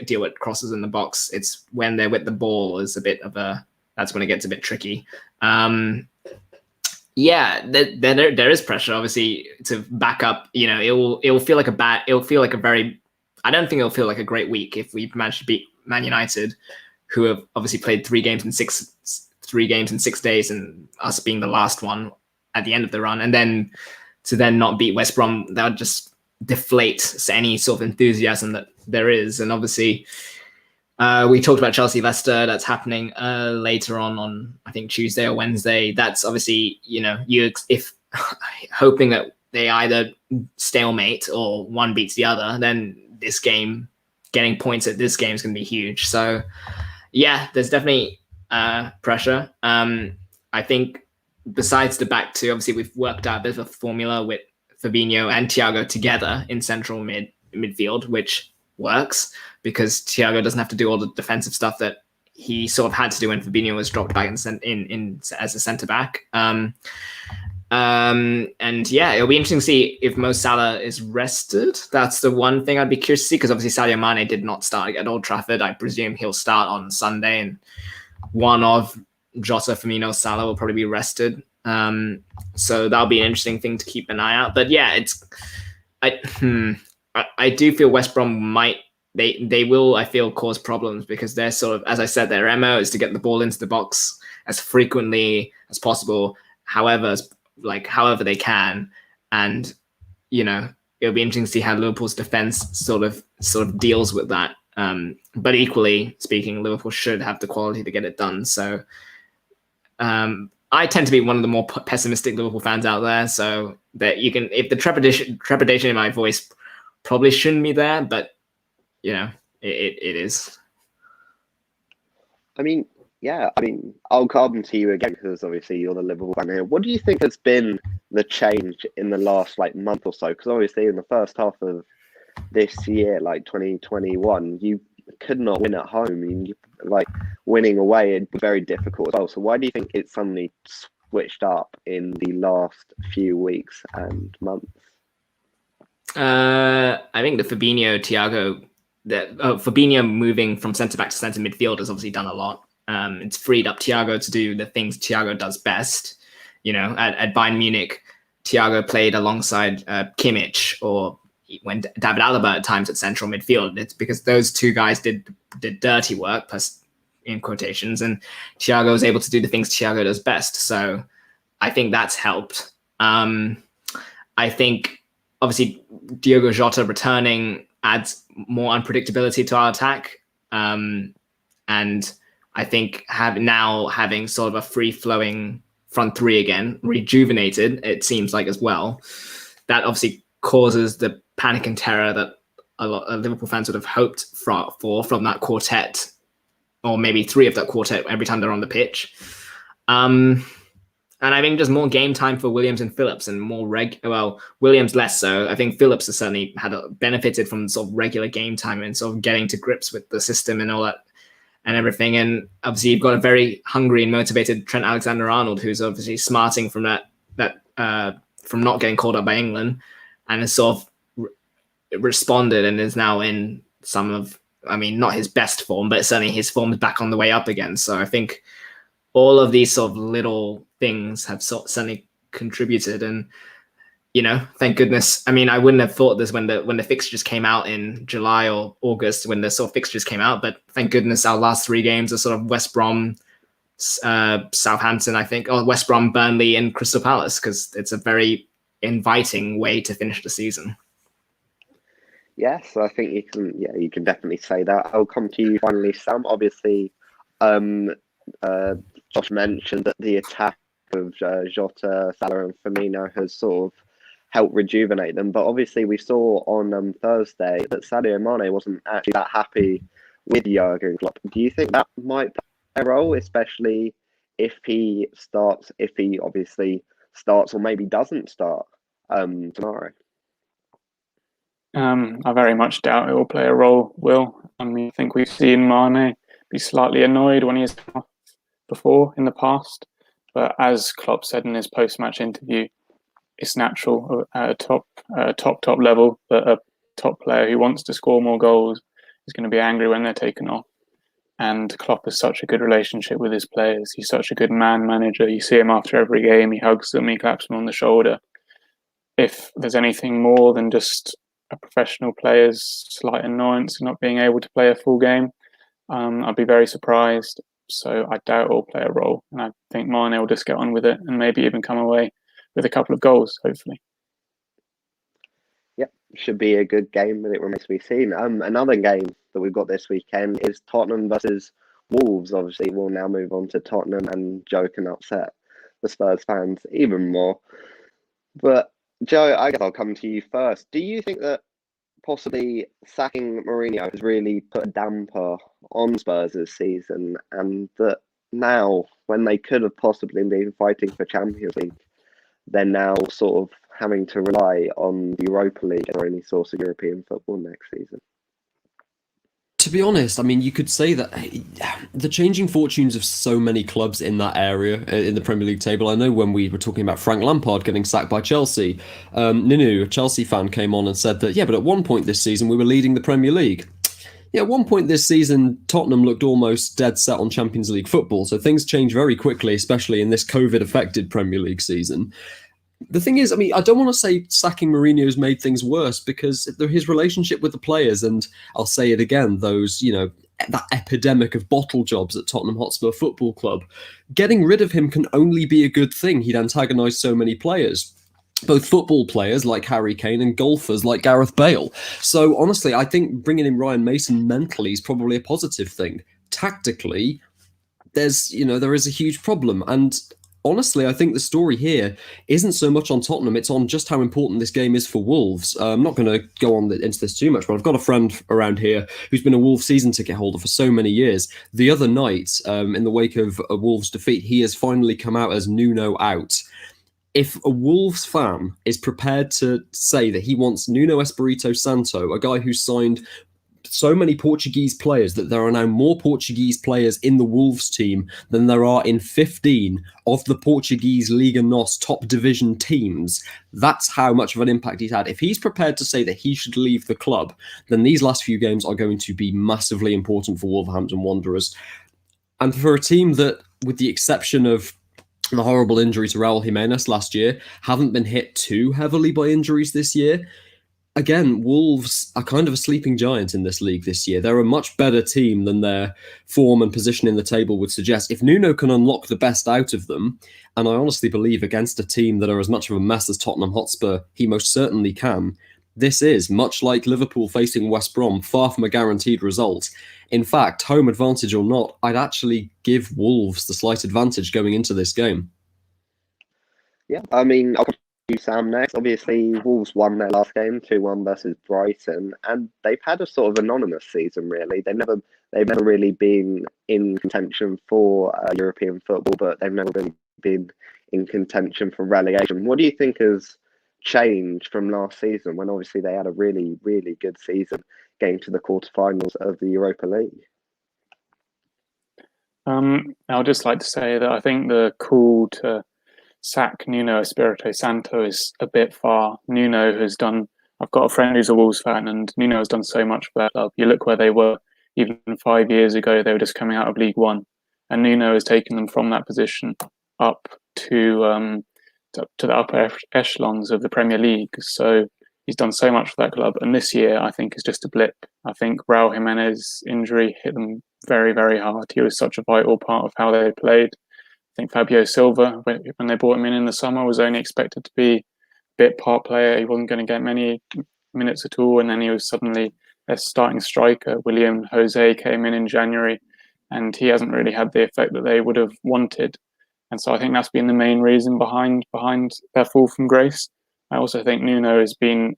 A: deal with crosses in the box. It's when they're with the ball that's when it gets a bit tricky. There is pressure obviously to back up. I don't think it'll feel like a great week if we manage to beat Man United, who have obviously played 3 games in 6 days, and us being the last one at the end of the run, and then to not beat West Brom, that would just deflate any sort of enthusiasm that there is. And obviously we talked about Chelsea-Leicester. That's happening later on I think Tuesday or Wednesday. That's obviously, if hoping that they either stalemate or one beats the other, then this game, getting points at this game is going to be huge. So yeah, there's definitely pressure. I think besides the back two, obviously we've worked out a bit of a formula with Fabinho and Thiago together in central midfield, which works because Thiago doesn't have to do all the defensive stuff that he sort of had to do when Fabinho was dropped back in as a centre back. And yeah, it'll be interesting to see if Mo Salah is rested. That's the one thing I'd be curious to see, because obviously Sadio Mane did not start at Old Trafford. I presume he'll start on Sunday, and one of Jota, Firmino, Salah will probably be rested. So that'll be an interesting thing to keep an eye out. But yeah, I do feel West Brom might, they will, I feel, cause problems, because they're sort of, as I said, their MO is to get the ball into the box as frequently as possible, however they can. And, you know, it'll be interesting to see how Liverpool's defense sort of deals with that. But equally speaking, Liverpool should have the quality to get it done. So I tend to be one of the more pessimistic Liverpool fans out there. So that you can, if the trepidation in my voice probably shouldn't be there, but you know, it is.
E: I mean, yeah, I'll come to you again because obviously you're the Liverpool fan here. What do you think has been the change in the last month or so? Because obviously in the first half of this year, 2021, you could not win at home. Winning away, it'd be very difficult as well. So why do you think it suddenly switched up in the last few weeks and months?
A: I think the Fabinho moving from centre back to centre midfield has obviously done a lot. It's freed up Thiago to do the things Thiago does best. You know, at Bayern Munich, Thiago played alongside Kimmich, or when David Alaba at times at central midfield. It's because those two guys did dirty work, plus in quotations, and Thiago was able to do the things Thiago does best. So I think that's helped. I think obviously Diogo Jota returning adds more unpredictability to our attack. And I think having sort of a free-flowing front three again, rejuvenated, it seems like as well, that obviously causes the panic and terror that a lot of Liverpool fans would have hoped for from that quartet, or maybe three of that quartet every time they're on the pitch. And I think just more game time for Williams and Phillips, and more Williams less so. I think Phillips has certainly benefited from sort of regular game time and sort of getting to grips with the system and all that and everything. And obviously you've got a very hungry and motivated Trent Alexander-Arnold, who's obviously smarting from from not getting called up by England, and has sort of responded and is now in some of, not his best form, but certainly his form is back on the way up again. So I think all of these sort of little things have certainly contributed, and thank goodness. I wouldn't have thought this when the fixtures came out in July or August, when the sort of fixtures came out, but thank goodness our last three games are sort of West Brom, Southampton, I think, or West Brom, Burnley, and Crystal Palace, because it's a very inviting way to finish the season.
E: Yes, I think you can definitely say that. I'll come to you finally, Sam. Obviously, Josh mentioned that the attack of Jota, Salah, and Firmino has sort of helped rejuvenate them. But obviously, we saw on Thursday that Sadio Mane wasn't actually that happy with Jurgen Klopp. Do you think that might play a role, especially if he obviously starts or maybe doesn't start tomorrow?
D: I very much doubt it will play a role, Will. I think we've seen Mane be slightly annoyed when he's come off before in the past. But as Klopp said in his post-match interview, it's natural at a top level that a top player who wants to score more goals is going to be angry when they're taken off. And Klopp has such a good relationship with his players. He's such a good man manager. You see him after every game, he hugs them, he claps them on the shoulder. If there's anything more than just a professional player's slight annoyance of not being able to play a full game, I'd be very surprised. So I doubt it'll play a role, and I think Mane will just get on with it and maybe even come away with a couple of goals, hopefully.
E: Yep, should be a good game, but it remains to be seen. Another game that we've got this weekend is Tottenham versus Wolves. Obviously, we'll now move on to Tottenham, and Joe can upset the Spurs fans even more. But Joe, I guess I'll come to you first. Do you think that possibly sacking Mourinho has really put a damper on Spurs this season, and that now, when they could have possibly been fighting for Champions League, they're now sort of having to rely on the Europa League or any source of European football next season?
F: To be honest, I mean, you could say that the changing fortunes of so many clubs in that area in the Premier League table. I know when we were talking about Frank Lampard getting sacked by Chelsea, Ninu, a Chelsea fan, came on and said that, yeah, but at one point this season we were leading the Premier League. Yeah, at one point this season, Tottenham looked almost dead set on Champions League football, so things change very quickly, especially in this COVID-affected Premier League season. The thing is, I mean, I don't want to say sacking Mourinho has made things worse, because his relationship with the players, and I'll say it again, those, that epidemic of bottle jobs at Tottenham Hotspur Football Club, getting rid of him can only be a good thing. He'd antagonised so many players, both football players like Harry Kane and golfers like Gareth Bale. So honestly, I think bringing in Ryan Mason mentally is probably a positive thing. Tactically, there is a huge problem, and honestly, I think the story here isn't so much on Tottenham, it's on just how important this game is for Wolves. I'm not going to go on into this too much, but I've got a friend around here who's been a Wolves season ticket holder for so many years. The other night, in the wake of a Wolves defeat, he has finally come out as Nuno out. If a Wolves fan is prepared to say that he wants Nuno Espirito Santo, a guy who signed so many Portuguese players that there are now more Portuguese players in the Wolves team than there are in 15 of the Portuguese Liga NOS top division teams. That's how much of an impact he's had. If he's prepared to say that he should leave the club, then these last few games are going to be massively important for Wolverhampton Wanderers. And for a team that, with the exception of the horrible injury to Raul Jimenez last year, haven't been hit too heavily by injuries this year, again, Wolves are kind of a sleeping giant in this league this year. They're a much better team than their form and position in the table would suggest. If Nuno can unlock the best out of them, and I honestly believe against a team that are as much of a mess as Tottenham Hotspur, he most certainly can, this is, much like Liverpool facing West Brom, far from a guaranteed result. In fact, home advantage or not, I'd actually give Wolves the slight advantage going into this game.
E: Yeah, I mean, I'll you, Sam, next. Obviously, Wolves won their last game, 2-1 versus Brighton, and they've had a sort of anonymous season, really. They've never really been in contention for European football, but they've never really been in contention for relegation. What do you think has changed from last season, when obviously they had a really, really good season, getting to the quarterfinals of the Europa League?
D: I'd just like to say that I think the call to sack Nuno Espirito Santo is a bit far. Nuno has done, I've got a friend who's a Wolves fan, and Nuno has done so much for that club. You look where they were even 5 years ago, they were just coming out of League One, and Nuno has taken them from that position up to the upper echelons of the Premier League. So he's done so much for that club, and this year I think is just a blip. I think Raul Jimenez injury hit them very, very hard. He was such a vital part of how they played. I think Fabio Silva, when they brought him in the summer, was only expected to be a bit part player. He wasn't going to get many minutes at all, and then he was suddenly their starting striker. William Jose came in January, and he hasn't really had the effect that they would have wanted. And so I think that's been the main reason behind their fall from grace. I also think Nuno has been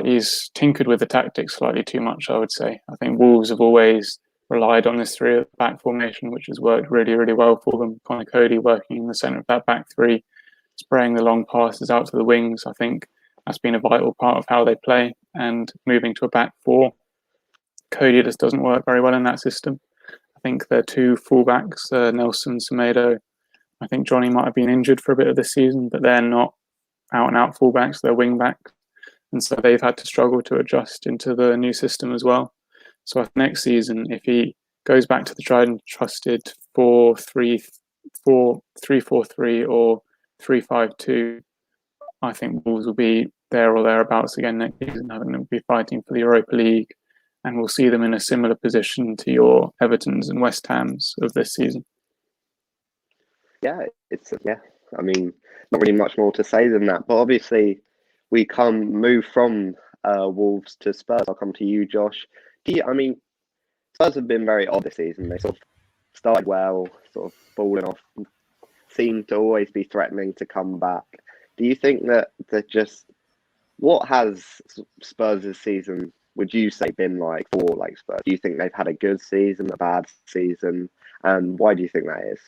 D: he's tinkered with the tactics slightly too much, I would say. I think Wolves have always relied on this three at the back formation, which has worked really, really well for them. Connor Cody working in the centre of that back three, spraying the long passes out to the wings. I think that's been a vital part of how they play. And moving to a back four, Cody just doesn't work very well in that system. I think their two fullbacks, Nelson, Semedo, I think Johnny might have been injured for a bit of this season, but they're not out-and-out fullbacks, they're wing-backs. And so they've had to struggle to adjust into the new system as well. So next season, if he goes back to the tried and trusted 4-3-3 or 3-5-2, I think Wolves will be there or thereabouts again next season. I think they'll be fighting for the Europa League, and we'll see them in a similar position to your Evertons and West Hams of this season.
E: Yeah, I mean, not really much more to say than that. But obviously, we move from Wolves to Spurs. I'll come to you, Josh. Spurs have been very odd this season. They sort of started well, sort of falling off, seem to always be threatening to come back. Do you think that what has Spurs' season, would you say, been like for Spurs? Do you think they've had a good season, a bad season? And why do you think that is?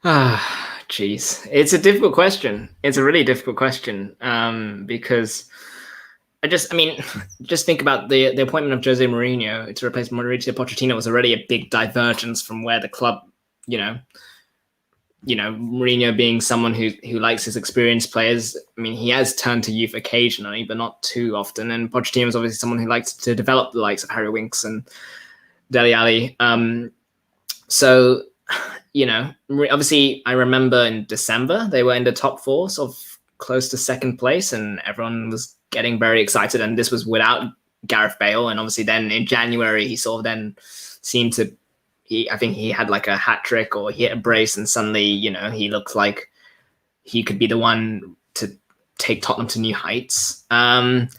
A: Jeez. It's a difficult question. It's a really difficult question because I mean, just think about the appointment of Jose Mourinho to replace Mauricio Pochettino was already a big divergence from where the club, Mourinho being someone who likes his experienced players. I mean, he has turned to youth occasionally, but not too often. And Pochettino is obviously someone who likes to develop the likes of Harry Winks and Dele Alli. So, obviously, I remember in December they were in the top 4, sort of close to second place, and everyone was getting very excited. And this was without Gareth Bale. And obviously, then in January, he sort of then seemed to. I think he had like a hat trick or he hit a brace, and suddenly, he looked like he could be the one to take Tottenham to new heights. And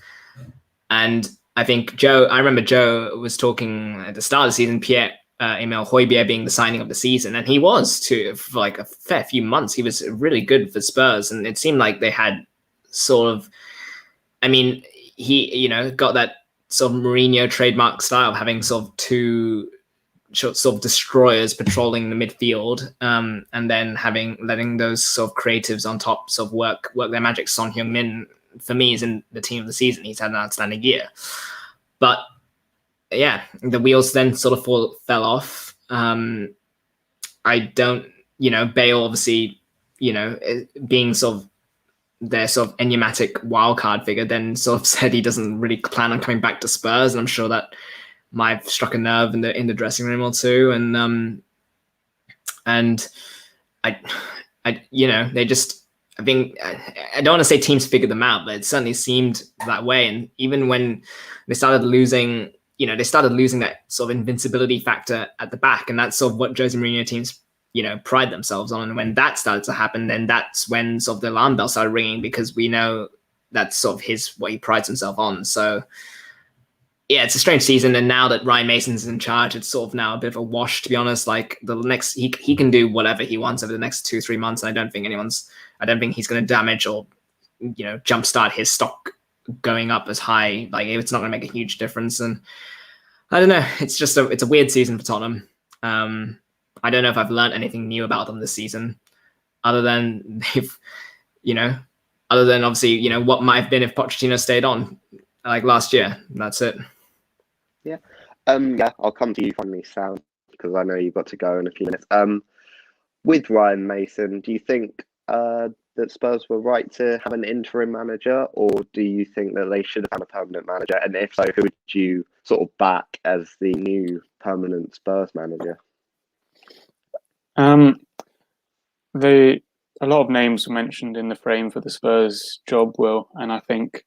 A: I think I remember Joe was talking at the start of the season, Pierre-Emile Højbjerg being the signing of the season, and he was too for like a fair few months. He was really good for Spurs, and it seemed like they had sort of, I mean, he got that sort of Mourinho trademark style of having sort of two sort of destroyers patrolling the midfield, and then letting those sort of creatives on top sort of work their magic. Son Heung-min, for me, is in the team of the season. He's had an outstanding year, but yeah, the wheels then sort of fell off. I don't, Bale obviously, being sort of their sort of enigmatic wildcard figure, then sort of said he doesn't really plan on coming back to Spurs, and I'm sure that might have struck a nerve in the dressing room or two, and they just, I think, I don't want to say teams figured them out, but it certainly seemed that way. And even when they started losing, that sort of invincibility factor at the back, and that's sort of what Jose Mourinho teams, pride themselves on. And when that started to happen, then that's when sort of the alarm bell started ringing, because we know that's sort of what he prides himself on. So yeah, it's a strange season, and now that Ryan Mason's in charge, it's sort of now a bit of a wash, to be honest. Like the next, he can do whatever he wants over the next 2-3 months, and I don't think he's going to damage or jumpstart his stock going up as high. Like it's not going to make a huge difference, and I don't know. It's just it's a weird season for Tottenham. I don't know if I've learned anything new about them this season, other than obviously what might have been if Pochettino stayed on like last year. That's it.
E: Yeah. I'll come to you finally, Sam, because I know you've got to go in a few minutes. With Ryan Mason, do you think that Spurs were right to have an interim manager, or do you think that they should have had a permanent manager? And if so, who would you sort of back as the new permanent Spurs manager?
D: A lot of names were mentioned in the frame for the Spurs job, Will, and I think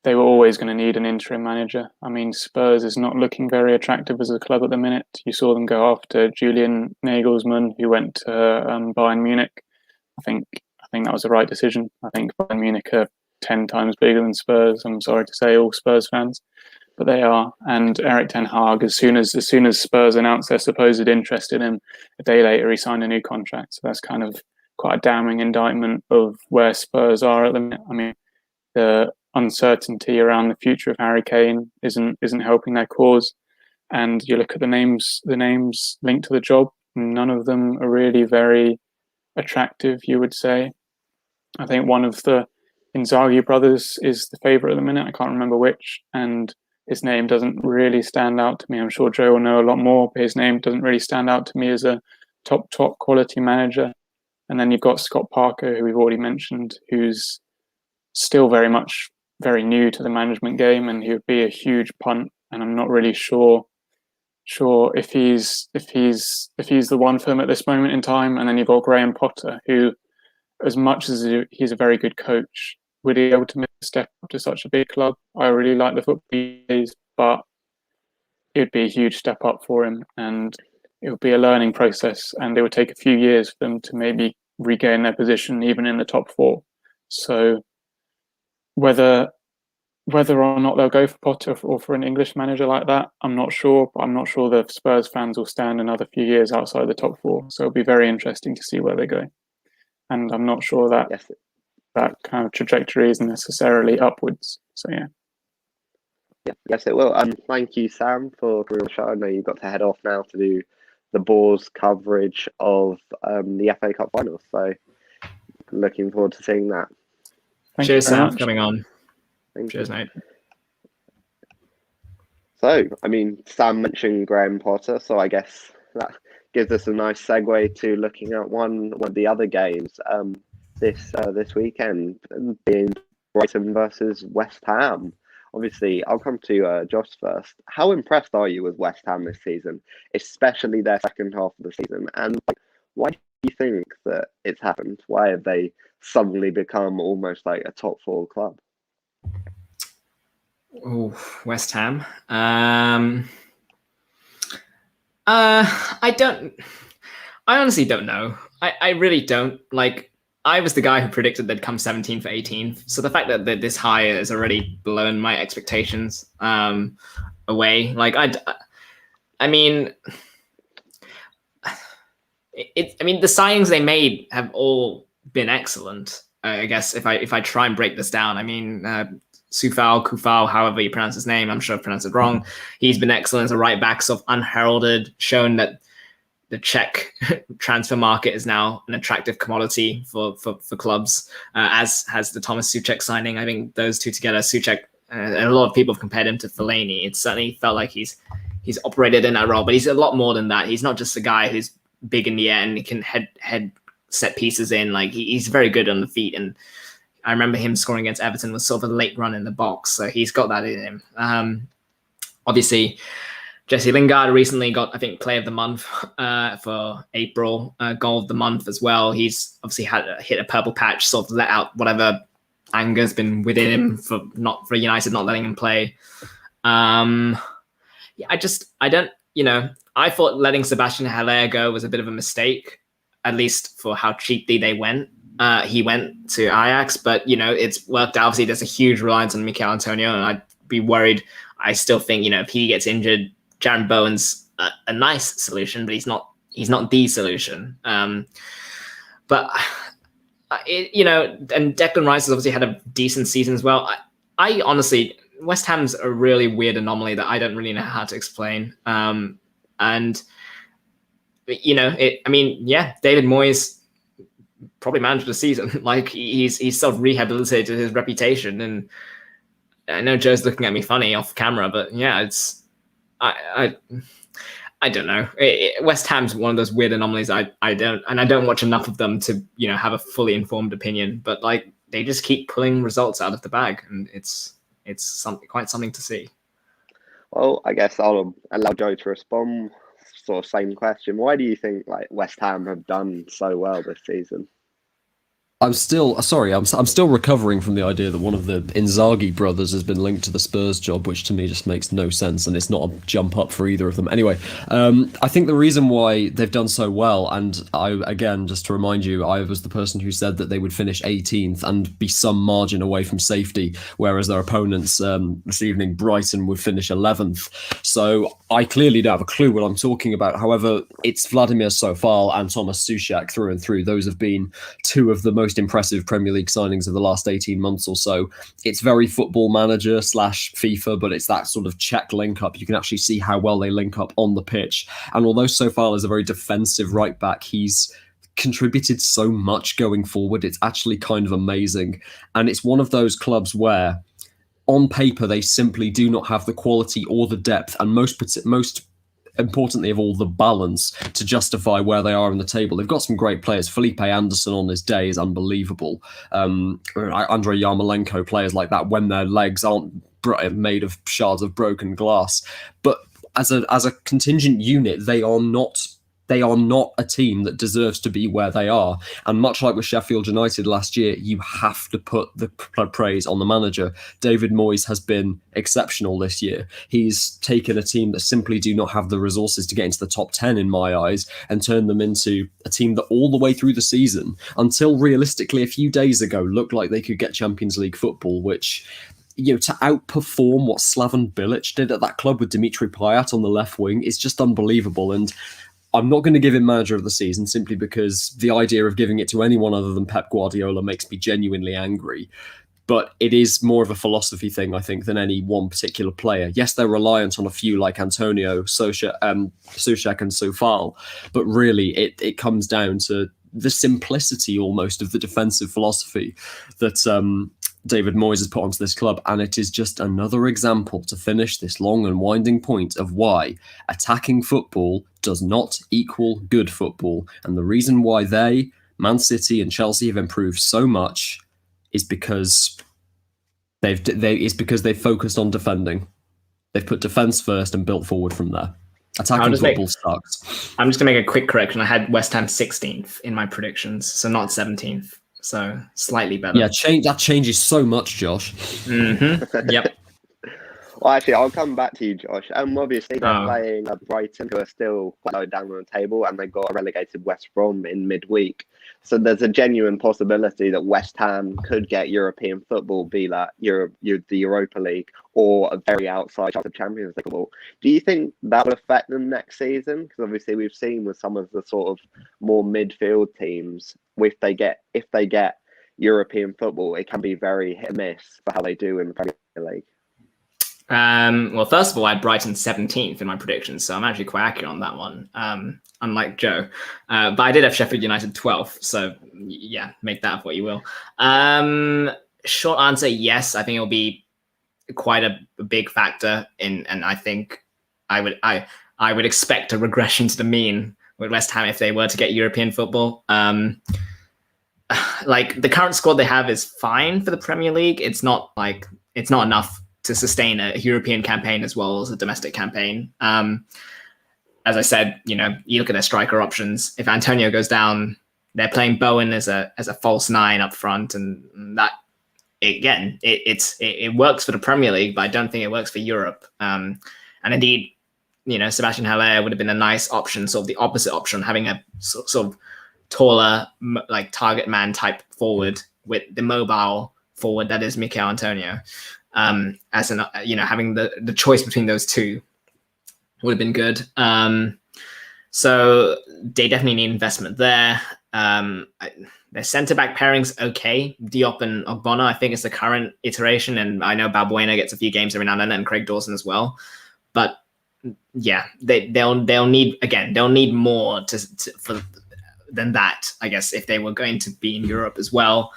D: they were always going to need an interim manager. I mean, Spurs is not looking very attractive as a club at the minute. You saw them go after Julian Nagelsmann, who went to Bayern Munich. I think that was the right decision. I think Bayern Munich are 10 times bigger than Spurs. I'm sorry to say, all Spurs fans, but they are. And Erik ten Hag, as soon as Spurs announced their supposed interest in him, a day later he signed a new contract. So that's kind of quite a damning indictment of where Spurs are at the minute. I mean, the uncertainty around the future of Harry Kane isn't helping their cause. And you look at the names linked to the job, none of them are really very attractive, you would say. I think one of the Inzaghi brothers is the favourite at the minute. I can't remember which, and his name doesn't really stand out to me. I'm sure Joe will know a lot more, but his name doesn't really stand out to me as a top quality manager. And then you've got Scott Parker, who we've already mentioned, who's still very new to the management game, and he would be a huge punt. And I'm not really sure if he's the one for him at this moment in time. And then you've got Graham Potter, who, as much as he's a very good coach, would he be able to make a step up to such a big club? I really like the football he plays, but it would be a huge step up for him, and it would be a learning process, and it would take a few years for them to maybe regain their position even in the top 4. So whether or not they'll go for Potter or for an English manager like that, I'm not sure. But I'm not sure the Spurs fans will stand another few years outside the top 4. So it'll be very interesting to see where they go. And I'm not sure that that kind of trajectory is necessarily upwards. So yeah.
E: Yes, it will. Thank you, Sam, for your show. I know you've got to head off now to do the Boars coverage of the FA Cup finals. So looking forward to seeing that.
A: Cheers, Sam, for coming on. Cheers, mate.
E: So, I mean, Sam mentioned Graham Potter, so I guess that gives us a nice segue to looking at one of the other games this weekend, being Brighton versus West Ham. Obviously, I'll come to Josh first. How impressed are you with West Ham this season, especially their second half of the season? And why do you think that it's happened? Why have they suddenly become almost like a top four club?
A: Oh, West Ham. I honestly don't know. I really don't. Like, I was the guy who predicted they'd come 17 for 18. So the fact that they're this high has already blown my expectations away. Like, I mean, the signings they made have all been excellent. I guess if I try and break this down, I mean, Kufal, however you pronounce his name, I'm sure I pronounced it wrong. He's been excellent as a right back, sort of unheralded, shown that the Czech transfer market is now an attractive commodity for clubs, as has the Thomas Souček signing. I think those two together, Souček, and a lot of people have compared him to Fellaini. It certainly felt like he's operated in that role, but he's a lot more than that. He's not just a guy who's big in the air and he can head set pieces in. Like, he's very good on the feet, and I remember him scoring against Everton was sort of a late run in the box, so he's got that in him. Obviously, Jesse Lingard recently got, I think, Player of the Month for April, Goal of the Month as well. He's obviously hit a purple patch, sort of let out whatever anger's been within him for United not letting him play. I thought letting Sebastian Haller go was a bit of a mistake, at least for how cheaply they went. He went to Ajax, but it's worked out. Obviously, there's a huge reliance on Mikel Antonio, and I'd be worried. I still think if he gets injured, Jaron Bowen's a nice solution, but he's not the solution. And Declan Rice has obviously had a decent season as well. I honestly, West Ham's a really weird anomaly that I don't really know how to explain. David Moyes probably managed the season. Like, he's sort of rehabilitated his reputation, and I know Joe's looking at me funny off camera, but yeah, it's I don't know. West Ham's one of those weird anomalies. I don't watch enough of them to have a fully informed opinion, but like, they just keep pulling results out of the bag, and it's quite something to see.
E: Well, I guess I'll allow Joe to respond. Sort of same question. Why do you think West Ham have done so well this season?
F: I'm still recovering from the idea that one of the Inzaghi brothers has been linked to the Spurs job, which to me just makes no sense, and it's not a jump up for either of them. Anyway, I think the reason why they've done so well, and again, just to remind you, I was the person who said that they would finish 18th and be some margin away from safety, whereas their opponents this evening, Brighton, would finish 11th. So I clearly don't have a clue what I'm talking about. However, it's Vladimir Sofal and Thomas Souček through and through. Those have been two of the most impressive Premier League signings of the last 18 months or so. It's very Football Manager / FIFA, but it's that sort of Czech link up. You can actually see how well they link up on the pitch. And although Sofal is a very defensive right back, he's contributed so much going forward. It's actually kind of amazing. And it's one of those clubs where on paper they simply do not have the quality or the depth, and most importantly of all, the balance to justify where they are in the table. They've got some great players. Felipe Anderson on his day is unbelievable. Andrei Yarmolenko, players like that, when their legs aren't made of shards of broken glass. But as a contingent unit, they are not a team that deserves to be where they are. And much like with Sheffield United last year, you have to put the praise on the manager. David Moyes has been exceptional this year. He's taken a team that simply do not have the resources to get into the top 10 in my eyes and turned them into a team that all the way through the season, until realistically a few days ago, looked like they could get Champions League football, which, to outperform what Slaven Bilic did at that club with Dimitri Payet on the left wing is just unbelievable. And I'm not going to give him manager of the season simply because the idea of giving it to anyone other than Pep Guardiola makes me genuinely angry. But it is more of a philosophy thing, I think, than any one particular player. Yes, they're reliant on a few like Antonio, Souček and Sofal, but really it comes down to the simplicity almost of the defensive philosophy that David Moyes has put onto this club, and it is just another example to finish this long and winding point of why attacking football does not equal good football. And the reason why Man City and Chelsea have improved so much is because they've focused on defending. They've put defence first and built forward from there. Attacking football sucks.
A: I'm just going to make a quick correction. I had West Ham 16th in my predictions, so not 17th. So slightly better.
F: Yeah, that changes so much, Josh.
A: Mm-hmm. Yep.
E: Well, actually, I'll come back to you, Josh. Obviously, they're playing Brighton, who are still quite low down on the table, and they got a relegated West Brom in midweek. So there's a genuine possibility that West Ham could get European football, be that the Europa League or a very outside chance of Champions League football. Do you think that will affect them next season? Because obviously we've seen with some of the sort of more midfield teams, if they get European football, it can be very hit and miss for how they do in the Premier League.
A: Well, first of all, I had Brighton 17th in my predictions, so I'm actually quite accurate on that one, unlike Joe. But I did have Sheffield United 12th, so yeah, make that of what you will. Short answer, yes. I think it'll be quite a big factor and I think I would expect a regression to the mean with West Ham if they were to get European football. Like the current squad they have is fine for the Premier League. It's not enough to sustain a European campaign as well as a domestic campaign. As I said, you look at their striker options. If Antonio goes down, they're playing Bowen as a false nine up front, and that again, it works for the Premier League, but I don't think it works for Europe. And indeed, Sebastian Haller would have been a nice option, sort of the opposite option, having a sort of taller, like target man type forward with the mobile forward that is Mikel Antonio. As an having the choice between those two would have been good. So they definitely need investment there. Their centre back pairings okay. Diop and Ogbonna, I think, is the current iteration, and I know Balbuena gets a few games every now and then, and Craig Dawson as well. But yeah, they'll need more than that, I guess, if they were going to be in Europe as well.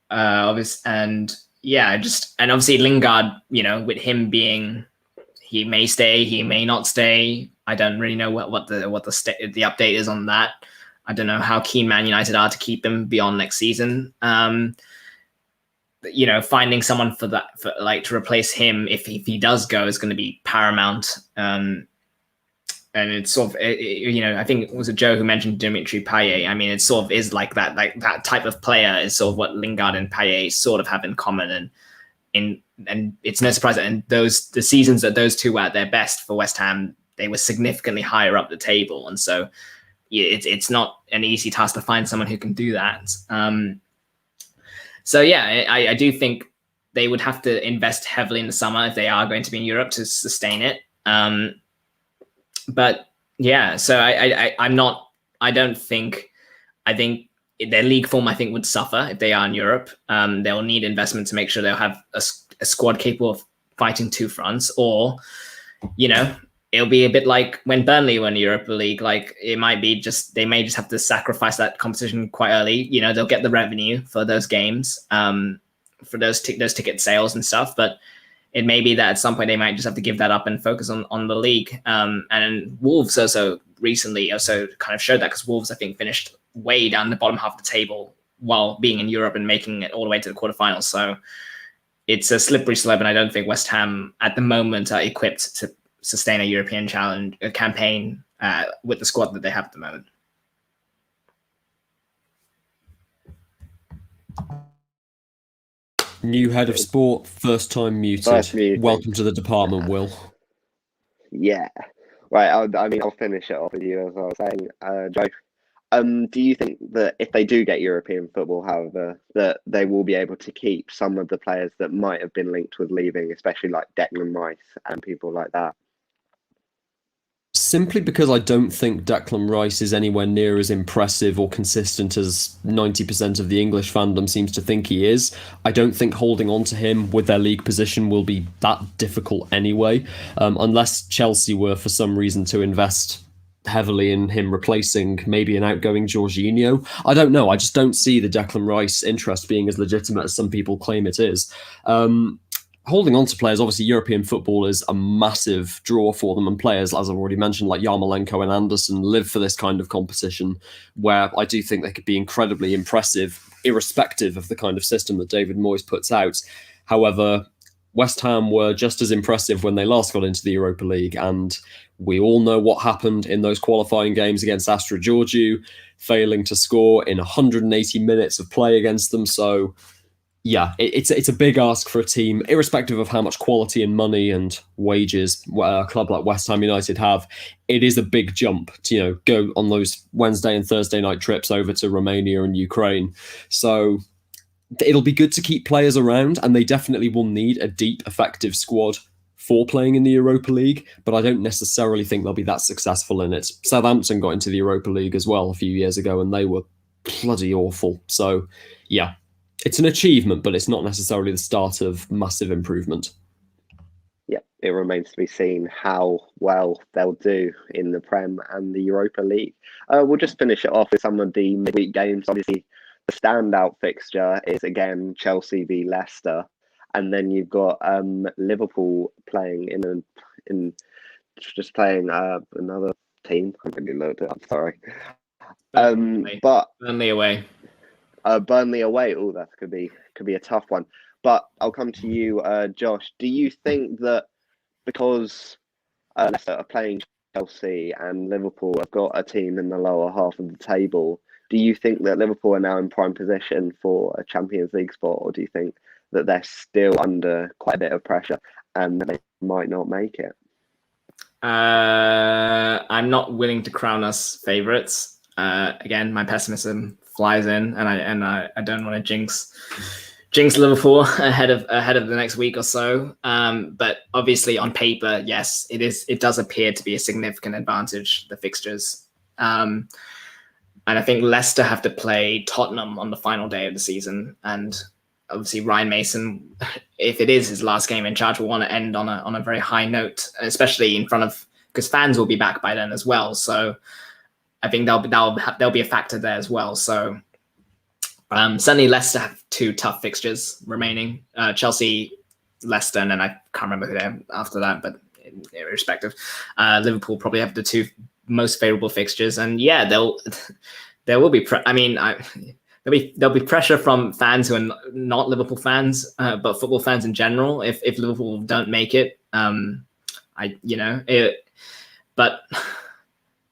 A: Obviously, and obviously Lingard, with him being, he may stay, he may not stay. I don't really know what the update is on that. I don't know how keen Man United are to keep him beyond next season. Finding someone to replace him if he does go is going to be paramount. And it's sort of, I think it was Joe who mentioned Dimitri Payet. I mean, it sort of is like that type of player is sort of what Lingard and Payet sort of have in common. And it's no surprise that in the seasons that those two were at their best for West Ham, they were significantly higher up the table. And so it's not an easy task to find someone who can do that. So yeah, I do think they would have to invest heavily in the summer if they are going to be in Europe to sustain it. But yeah, so I think their league form, I think, would suffer if they are in Europe. They'll need investment to make sure they'll have a squad capable of fighting two fronts, or, it'll be a bit like when Burnley were in the Europa League. Like it might be they may just have to sacrifice that competition quite early. They'll get the revenue for those games, for those ticket sales and stuff, but it may be that at some point they might just have to give that up and focus on the league. And Wolves also recently kind of showed that, because Wolves, I think, finished way down the bottom half of the table while being in Europe and making it all the way to the quarterfinals. So it's a slippery slope, and I don't think West Ham at the moment are equipped to sustain a European campaign with the squad that they have at the moment.
F: New head of sport, first time muted. Welcome to the department, Will.
E: Yeah. Right, I'll finish it off with you, as I was saying. Joe, do you think that if they do get European football, however, that they will be able to keep some of the players that might have been linked with leaving, especially like Declan Rice and people like that?
F: Simply because I don't think Declan Rice is anywhere near as impressive or consistent as 90% of the English fandom seems to think he is. I don't think holding on to him with their league position will be that difficult anyway, unless Chelsea were for some reason to invest heavily in him replacing maybe an outgoing Jorginho. I don't know. I just don't see the Declan Rice interest being as legitimate as some people claim it is. Holding on to players, obviously European football is a massive draw for them, and players, as I've already mentioned, like Yarmolenko and Anderson live for this kind of competition, where I do think they could be incredibly impressive, irrespective of the kind of system that David Moyes puts out. However, West Ham were just as impressive when they last got into the Europa League, and we all know what happened in those qualifying games against Astra Giurgiu, failing to score in 180 minutes of play against them. So yeah, it's a big ask for a team, irrespective of how much quality and money and wages a club like West Ham United have. It is a big jump to go on those Wednesday and Thursday night trips over to Romania and Ukraine. So it'll be good to keep players around, and they definitely will need a deep, effective squad for playing in the Europa League, but I don't necessarily think they'll be that successful in it. Southampton got into the Europa League as well a few years ago, and they were bloody awful. So yeah, it's an achievement, but it's not necessarily the start of massive improvement.
E: Yeah, it remains to be seen how well they'll do in the Prem and the Europa League. We'll just finish it off with some of the midweek games. Obviously, the standout fixture is again Chelsea v Leicester, and then you've got Liverpool playing in playing another team. I really looked it up. Sorry, but
A: Burnley away.
E: Burnley away. Oh, that could be a tough one. But I'll come to you, Josh. Do you think that because Leicester are playing Chelsea and Liverpool have got a team in the lower half of the table, do you think that Liverpool are now in prime position for a Champions League spot, or do you think that they're still under quite a bit of pressure and they might not make it?
A: I'm not willing to crown us favourites. Again, my pessimism flies in, and I don't want to jinx Liverpool ahead of the next week or so. But obviously, on paper, yes, it does appear to be a significant advantage, the fixtures. And I think Leicester have to play Tottenham on the final day of the season, and obviously Ryan Mason, if it is his last game in charge, will want to end on a very high note, especially in front of, because fans will be back by then as well. So I think there'll be a factor there as well. So certainly Leicester have two tough fixtures remaining: Chelsea, Leicester, and then I can't remember who they're after that, but irrespective, Liverpool probably have the two most favorable fixtures, and yeah, there will be there'll be pressure from fans who are not Liverpool fans, but football fans in general. If Liverpool don't make it,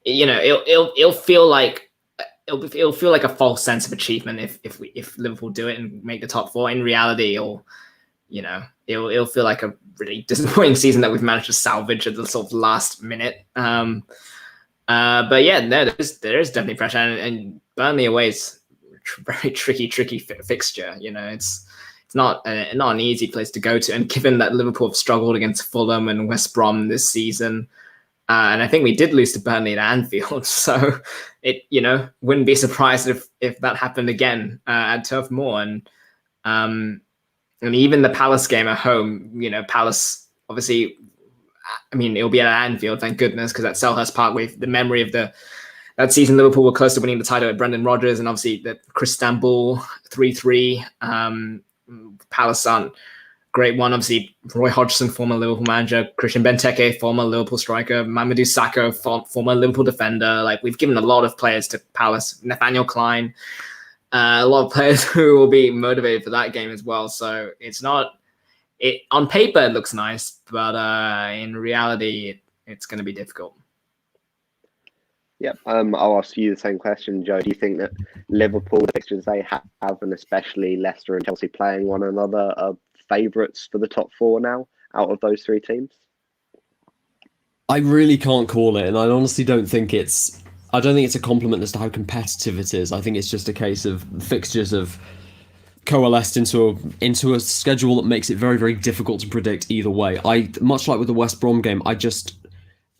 A: it'll feel like a false sense of achievement if Liverpool do it and make the top four. In reality, it'll feel like a really disappointing season that we've managed to salvage at the sort of last minute. But yeah, no, there is definitely pressure, and Burnley away is very tricky fixture. It's not an easy place to go to, and given that Liverpool have struggled against Fulham and West Brom this season, and I think we did lose to Burnley at Anfield, so it wouldn't be surprised if that happened again at Turf Moor, and even the Palace game at home. Palace obviously, it'll be at Anfield, thank goodness, because at Selhurst Park, with the memory of that season, Liverpool were close to winning the title with Brendan Rodgers, and obviously the Istanbul 3-3. Palace aren't great one. Obviously, Roy Hodgson, former Liverpool manager, Christian Benteke, former Liverpool striker, Mamadou Sakho, former Liverpool defender. Like, we've given a lot of players to Palace, Nathaniel Klein, a lot of players who will be motivated for that game as well. So it's not. On paper, it looks nice, but in reality, it's going to be difficult.
E: Yep. I'll ask you the same question, Joe. Do you think that Liverpool, the fixtures they have, and especially Leicester and Chelsea playing one another, are favourites for the top four now out of those three teams?
F: I really can't call it, and I honestly don't think it's a compliment as to how competitive it is. I think it's just a case of fixtures have coalesced into a schedule that makes it very, very difficult to predict either way. Much like with the West Brom game,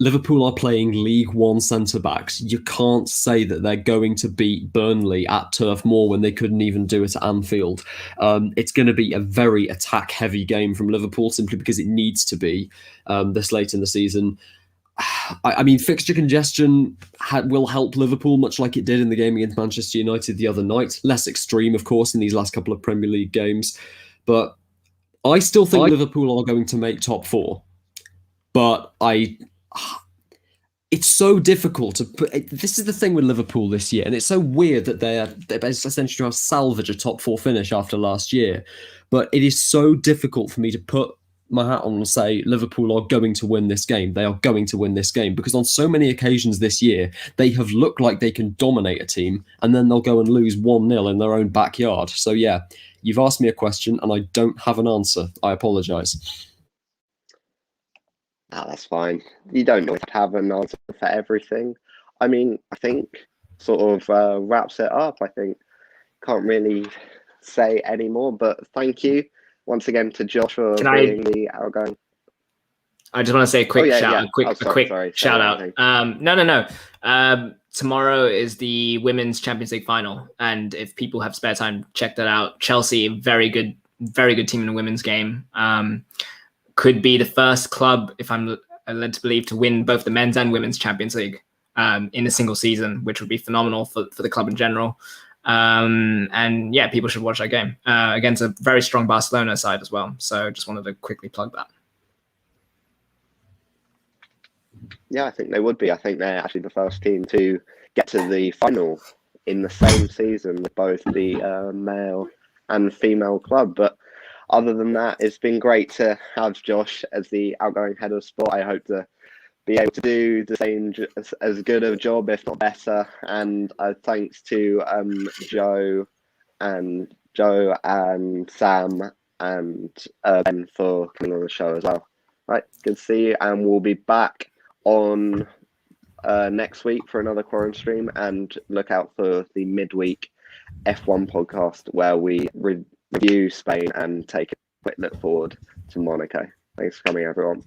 F: Liverpool are playing League One centre-backs. You can't say that they're going to beat Burnley at Turf Moor when they couldn't even do it at Anfield. It's going to be a very attack-heavy game from Liverpool simply because it needs to be this late in the season. I mean, fixture congestion will help Liverpool, much like it did in the game against Manchester United the other night. Less extreme, of course, in these last couple of Premier League games. But I still think Liverpool are going to make top four. But it's so difficult to put. This is the thing with Liverpool this year, and it's so weird that they're essentially trying to salvage a top four finish after last year. But it is so difficult for me to put my hat on and say Liverpool are going to win this game. They are going to win this game because on so many occasions this year, they have looked like they can dominate a team and then they'll go and lose 1-0 in their own backyard. So yeah, you've asked me a question and I don't have an answer. I apologise.
E: That's fine. You don't always have an answer for everything. I mean, I think sort of wraps it up. I think can't really say any more, but thank you once again to Josh for being the outgoing.
A: I just want to say a quick shout out. No. Tomorrow is the Women's Champions League final, and if people have spare time, check that out. Chelsea, very good team in the women's game. Could be the first club, if I'm led to believe, to win both the men's and women's Champions League in a single season, which would be phenomenal for the club in general. And yeah, people should watch that game against a very strong Barcelona side as well. So just wanted to quickly plug that.
E: Yeah, I think they would be. I think they're actually the first team to get to the final in the same season with both the male and female club. But other than that, it's been great to have Josh as the outgoing head of sport. I hope to be able to do the same as good a job, if not better. And thanks to Joe and Sam and Ben for coming on the show as well. Right, good to see you, and we'll be back on next week for another Quaran-Stream, and look out for the midweek F1 podcast where we review Spain and take a quick look forward to Monaco. Thanks for coming, everyone.